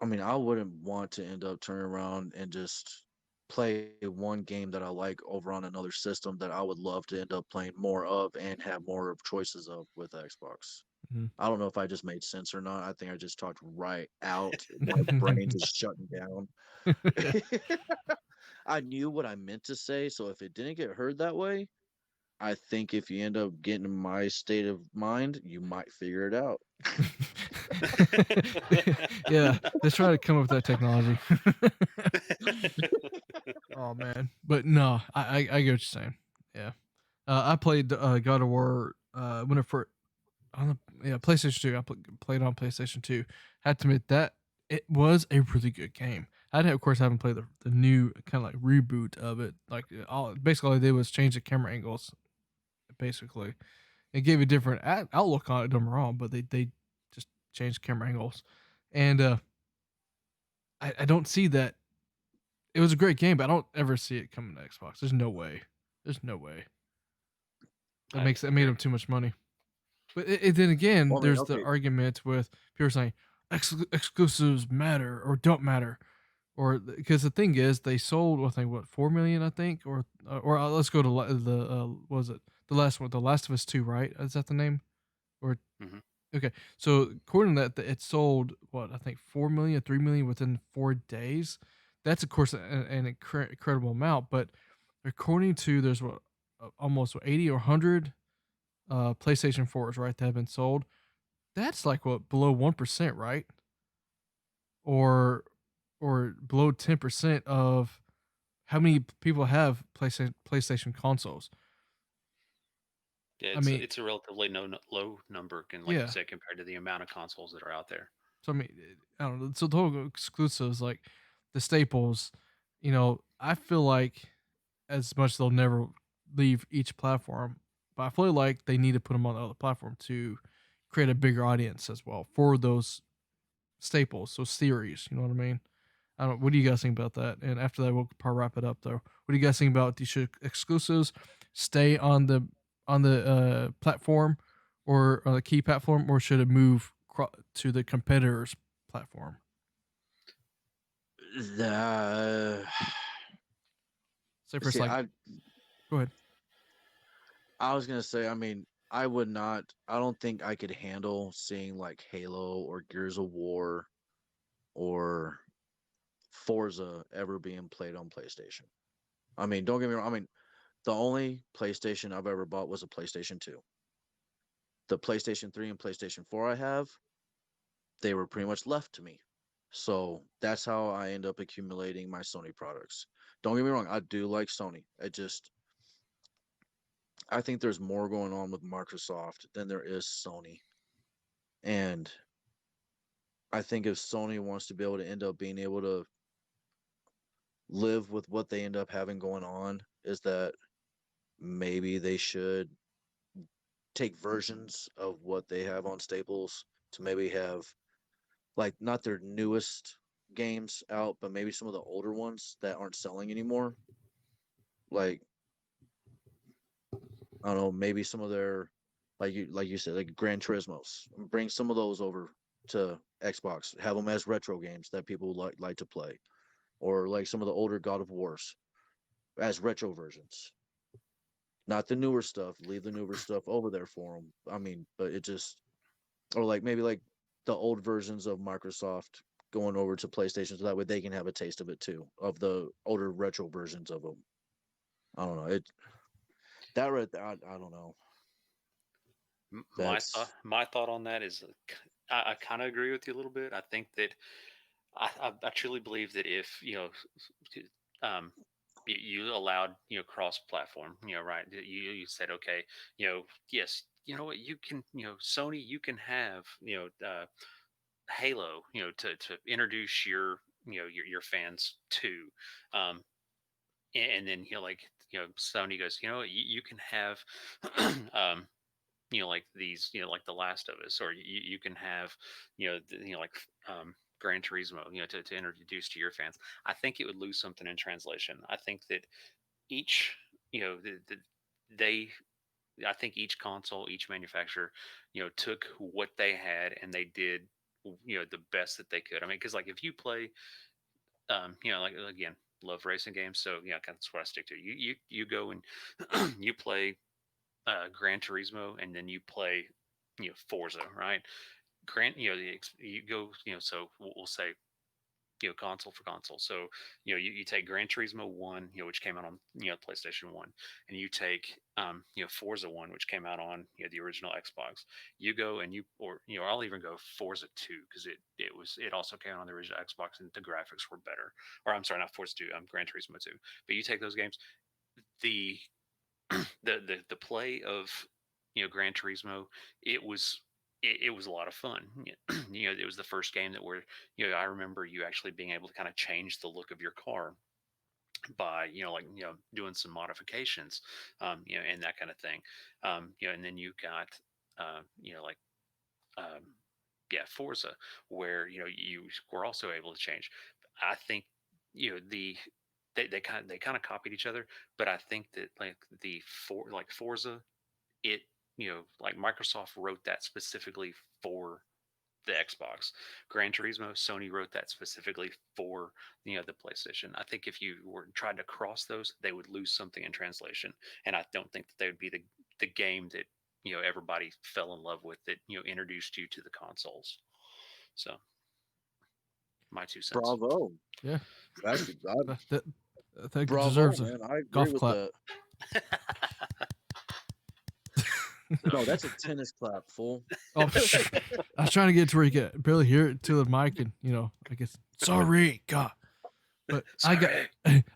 Speaker 3: I mean, I wouldn't want to end up turning around and just play one game that I like over on another system that I would love to end up playing more of and have more of choices of with Xbox.
Speaker 1: Mhm.
Speaker 3: I don't know if I just made sense or not. I think I just talked right out. My brain just shutting down. I knew what I meant to say, so if it didn't get heard that way, I think if you end up getting in my state of mind, you might figure it out.
Speaker 1: Yeah, let's try to come up with that technology. Oh man, but no, I get what you're saying. Yeah, I played God of War when it first on the PlayStation 2. Played on PlayStation 2. Had to admit that it was a really good game. Of course, haven't played the new kind of like reboot of it. Like basically, all they did was change the camera angles. Basically, it gave a different outlook on it. Don't get me wrong, but they just changed camera angles, and I don't see that. It was a great game, but I don't ever see it coming to Xbox. There's no way. There's no way.
Speaker 2: I
Speaker 1: That made
Speaker 2: agree.
Speaker 1: them too much money. But then again,
Speaker 3: Well, I mean,
Speaker 1: there's the
Speaker 3: okay,
Speaker 1: argument with people saying exclusives matter or don't matter, or because the thing is, they sold I think what 4 million, I think, or let's go to the what was it the last one, The Last of Us 2, right? Is that the name? Or
Speaker 2: Hmm.
Speaker 1: okay, so according to that, it sold what I think 4 million, 3 million within 4 days. That's of course an incredible amount, but according to there's what almost 80 or 100 PlayStation 4s, right, that have been sold. That's like what below 1%, right? Or below 10% of how many people have PlayStation consoles.
Speaker 2: Yeah,
Speaker 1: I
Speaker 2: it's
Speaker 1: mean,
Speaker 2: it's a relatively low number, can like you
Speaker 1: yeah.
Speaker 2: said, compared to the amount of consoles that are out there.
Speaker 1: So I mean, I don't know. So the whole exclusives, like the staples, I feel like as much they'll never leave each platform, but I feel like they need to put them on the other platform to create a bigger audience as well for those staples, so series. You know what I mean? I don't. What do you guys think about that? And after that, we'll probably wrap it up. Though, what do you guys think about should exclusives stay on the platform or the key platform, or should it move to the competitor's platform?
Speaker 3: the
Speaker 1: Say for
Speaker 3: see,
Speaker 1: like, go ahead.
Speaker 3: I was gonna say, I mean, I would not. I don't think I could handle seeing like Halo or Gears of War or Forza ever being played on PlayStation. I mean, don't get me wrong. I mean, the only PlayStation I've ever bought was a PlayStation 2. The PlayStation 3 and PlayStation 4 I have, they were pretty much left to me. So that's how I end up accumulating my Sony products. Don't get me wrong, I do like Sony. I think there's more going on with Microsoft than there is Sony. And I think if Sony wants to be able to end up being able to live with what they end up having going on, is that maybe they should take versions of what they have on Staples to maybe have like not their newest games out, but maybe some of the older ones that aren't selling anymore. Like I don't know, maybe some of their like you said, like Gran Turismo's. Bring some of those over to Xbox. Have them as retro games that people like to play, or like some of the older God of Wars as retro versions. Not the newer stuff. Leave the newer stuff over there for them. I mean, but it just or like maybe like the old versions of Microsoft going over to PlayStation so that way they can have a taste of it too, of the older retro versions of them. I don't know. That right there, I don't know. That's
Speaker 2: My thought on that is, I kind of agree with you a little bit. I think that I truly believe that if um, you allowed cross platform, right? That you said, okay, yes, you know what, you can, Sony, you can have Halo, to introduce your fans to, um, and then like Sony goes, you can have um like these, like The Last of Us, or you can have like Gran Turismo, to introduce to your fans. I think it would lose something in translation. I think that each, they I think each console, each manufacturer, took what they had and they did the best that they could. I mean, because like if you play like, again, love racing games, so yeah, that's what I stick to. You go and you play Gran Turismo, and then you play Forza, right? Grant, you go, so we'll say console for console. So you take Gran Turismo One, which came out on PlayStation One, and you take Forza One, which came out on the original Xbox. You go and or I'll even go Forza Two, because it also came out on the original Xbox and the graphics were better. Or I'm sorry, not Forza Two, Gran Turismo Two. But you take those games, the the play of Gran Turismo, it was it was a lot of fun. It was the first game that where I remember you actually being able to kind of change the look of your car by doing some modifications, and that kind of thing. And then you got like um, yeah, Forza, where you were also able to change. I think the they kind of copied each other, but I think that like Forza, it like Microsoft wrote that specifically for the Xbox. Gran Turismo, Sony wrote that specifically for the PlayStation. I think if you were tried to cross those, they would lose something in translation, and I don't think that they would be the game that everybody fell in love with, that introduced you to the consoles. So my 2 cents.
Speaker 4: Bravo.
Speaker 1: Yeah,
Speaker 4: Actually,
Speaker 1: I think it
Speaker 4: bravo,
Speaker 1: deserves a
Speaker 4: man. I agree
Speaker 1: golf
Speaker 4: with
Speaker 1: clap.
Speaker 4: that. No, that's a tennis clap, fool.
Speaker 1: Oh, I was trying to get to where you could barely hear it to the mic, and I guess sorry, God. But
Speaker 2: Sorry.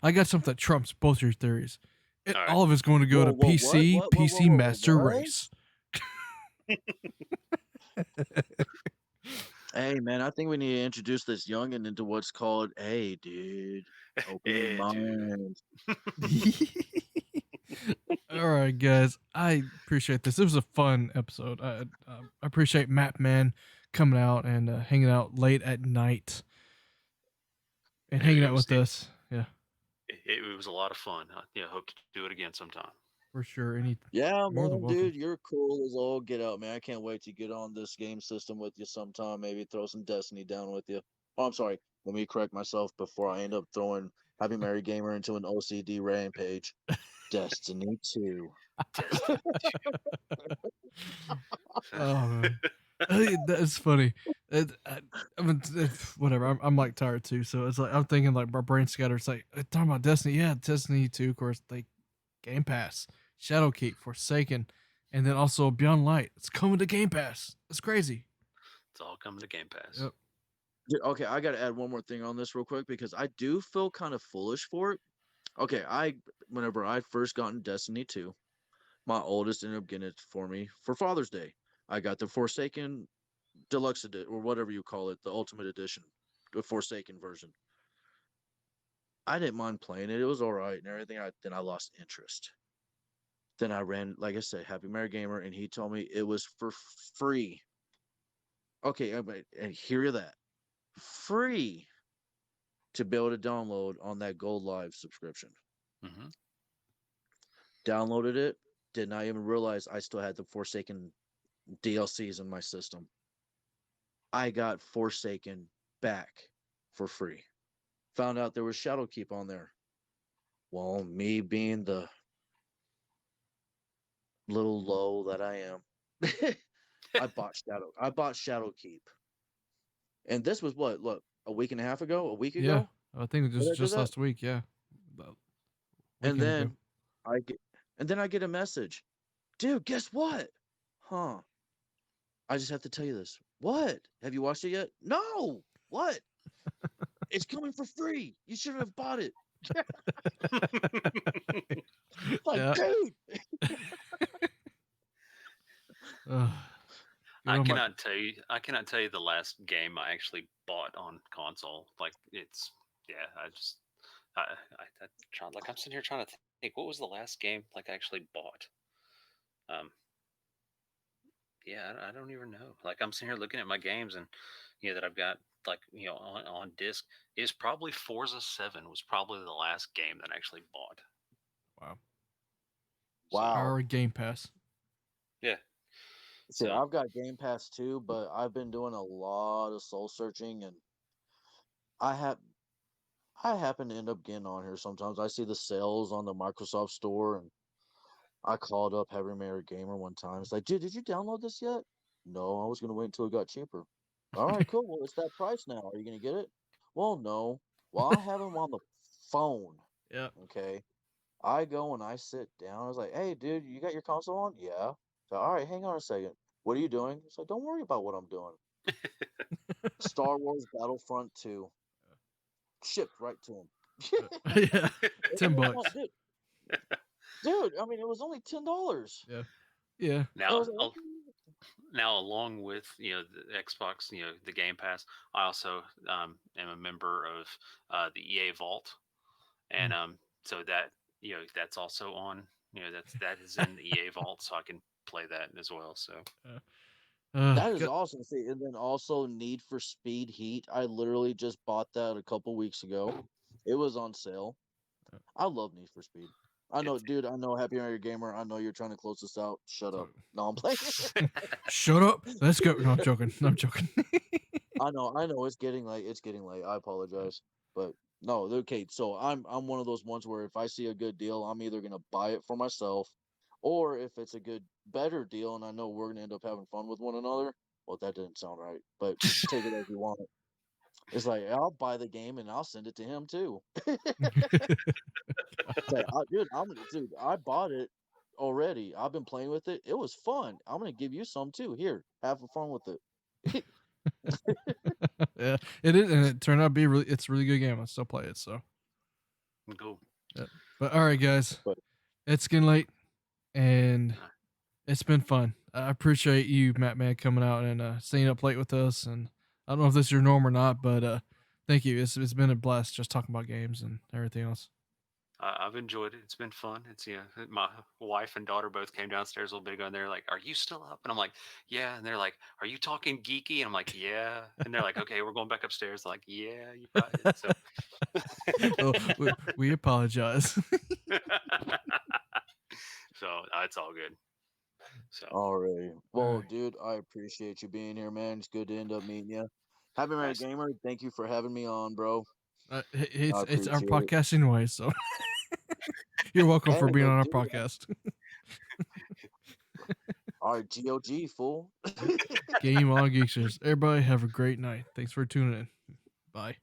Speaker 1: I got something that trumps both your theories.
Speaker 2: All right.
Speaker 1: All of it's going to go to
Speaker 4: Whoa,
Speaker 1: PC,
Speaker 4: what,
Speaker 1: PC Master
Speaker 4: what?
Speaker 1: Race.
Speaker 4: Hey, man, I think we need to introduce this youngin into what's called, hey, dude, open your
Speaker 2: Yeah, dude.
Speaker 4: mind.
Speaker 1: All right, guys. I appreciate this. It was a fun episode. I appreciate Mappman coming out and hanging out late at night and hanging out with us. Yeah,
Speaker 2: It was a lot of fun. Hope to do it again sometime.
Speaker 1: for sure. Any
Speaker 4: Yeah,
Speaker 1: more than
Speaker 4: man,
Speaker 1: welcome.
Speaker 4: dude, you're cool as all get out, man. I can't wait to get on this game system with you sometime. Maybe throw some Destiny down with you. Oh, I'm sorry. Let me correct myself before I end up throwing Happy Mary Gamer into an OCD rampage. Destiny 2.
Speaker 1: Oh man, that's funny. I mean, whatever. I'm like tired too, so it's like I'm thinking like my brain scatter. It's like talking about Destiny. Yeah, Destiny 2, of course. Like Game Pass, Shadowkeep, Forsaken, and then also Beyond Light. It's coming to Game Pass. It's crazy.
Speaker 2: It's all coming to Game Pass.
Speaker 1: Yep.
Speaker 4: Dude, okay, I got to add one more thing on this real quick because I do feel kind of foolish for it. Okay, whenever I first got in Destiny 2, my oldest ended up getting it for me for Father's Day. I got the Forsaken Deluxe Edition, or whatever you call it, the Ultimate Edition, the Forsaken version. I didn't mind playing it; it was all right and everything. Then I lost interest. Then I ran, like I said, Happy Mary Gamer, and he told me it was for free. Okay, and hear that, free to be able to download on that Gold Live subscription.
Speaker 2: Mm-hmm.
Speaker 4: Downloaded it. Did not even realize I still had the Forsaken DLCs in my system. I got Forsaken back for free. Found out there was Shadowkeep on there. Well, me being the little low that I am, I bought Shadowkeep. And this was what? Look, a week and a half ago, a week
Speaker 1: Yeah,
Speaker 4: ago.
Speaker 1: I think it
Speaker 4: Did I
Speaker 1: was
Speaker 4: do
Speaker 1: just
Speaker 4: that?
Speaker 1: last week. Yeah, about a
Speaker 4: And
Speaker 1: weekend ago.
Speaker 4: then I get, and then I get a message, dude. Guess what? Huh? I just have to tell you this. What? Have you watched it yet? No. What? It's coming for free. You shouldn't have bought it. Like,
Speaker 1: Yeah.
Speaker 4: dude.
Speaker 2: I cannot tell you. I cannot tell you the last game I actually bought on console. Like it's yeah. I'm sitting here trying to think. What was the last game like I actually bought? Um. Yeah, I don't even know. Like I'm sitting here looking at my games and that I've got like on disc. Is probably Forza 7 was probably the last game that I actually bought.
Speaker 1: Wow.
Speaker 4: Wow.
Speaker 1: Our Game Pass.
Speaker 2: Yeah.
Speaker 4: See, I've got Game Pass too, but I've been doing a lot of soul searching, and I happen to end up getting on here sometimes. I see the sales on the Microsoft Store, and I called up Happy Mary Gamer one time. It's like, dude, did you download this yet? No, I was gonna wait until it got cheaper. All right, cool. Well, it's that price now. Are you gonna get it? Well, no. Well, I have him on the phone.
Speaker 1: Yeah.
Speaker 4: Okay. I go and I sit down. I was like, hey, dude, you got your console on? Yeah. So, all right, hang on a second. What are you doing? It's like, don't worry about what I'm doing. Star Wars Battlefront 2 shipped right to him.
Speaker 1: Yeah. $10.
Speaker 4: Dude, I mean, it was only $10.
Speaker 1: Yeah. Yeah.
Speaker 2: Now,
Speaker 4: like,
Speaker 2: Now, along with the Xbox, the Game Pass, I also am a member of the EA Vault, and so that that's also on. That is in the EA Vault, so I can play that as well. So
Speaker 4: That is
Speaker 1: Good.
Speaker 4: awesome. See, and then also Need for Speed Heat. I literally just bought that a couple weeks ago. It was on sale. I love Need for Speed. I know,
Speaker 2: it's
Speaker 4: dude. I know, Happy Hour Gamer. I know you're trying to close this out. Shut up. No, I'm playing.
Speaker 1: Shut up. Let's go. No, I'm joking. I'm joking.
Speaker 4: I know. It's getting late. It's getting late. I apologize, but no, okay. So I'm one of those ones where if I see a good deal, I'm either gonna buy it for myself, or if it's a better deal, and I know we're gonna end up having fun with one another. Well, that didn't sound right, but take it as you want. It's like I'll buy the game and I'll send it to him too. Say, dude, I bought it already. I've been playing with it. It was fun. I'm gonna give you some too. Here, have fun with it.
Speaker 1: Yeah, it is, and it turned out to be it's a really good game. I still play it. So,
Speaker 2: cool.
Speaker 1: yeah. But all right, guys,
Speaker 4: But
Speaker 1: it's getting late, and it's been fun. I appreciate you, Mappman, coming out and staying up late with us. And I don't know if this is your norm or not, but thank you. It's been a blast just talking about games and everything else.
Speaker 2: I've enjoyed it. It's been fun. It's my wife and daughter both came downstairs a little bit ago, and they're like, "Are you still up?" And I'm like, "Yeah." And they're like, "Are you talking geeky?" And I'm like, "Yeah." And they're like, "Okay, we're going back upstairs." They're like, "Yeah, you got it." So,
Speaker 1: Well, we apologize.
Speaker 2: so it's all good. So
Speaker 4: alright.
Speaker 1: All
Speaker 4: Well,
Speaker 1: right.
Speaker 4: dude, I appreciate you being here, man. It's good to end up meeting you. Happy Married
Speaker 2: nice.
Speaker 4: Gamer, thank you for having me on, bro. I
Speaker 1: It's our
Speaker 4: appreciate it.
Speaker 1: podcast anyway, so you're welcome
Speaker 4: Hey,
Speaker 1: for being
Speaker 4: but
Speaker 1: on our
Speaker 4: dude,
Speaker 1: podcast.
Speaker 4: all right, G.O.G, fool.
Speaker 1: Game on Geeksters. Everybody have a great night. Thanks for tuning in. Bye.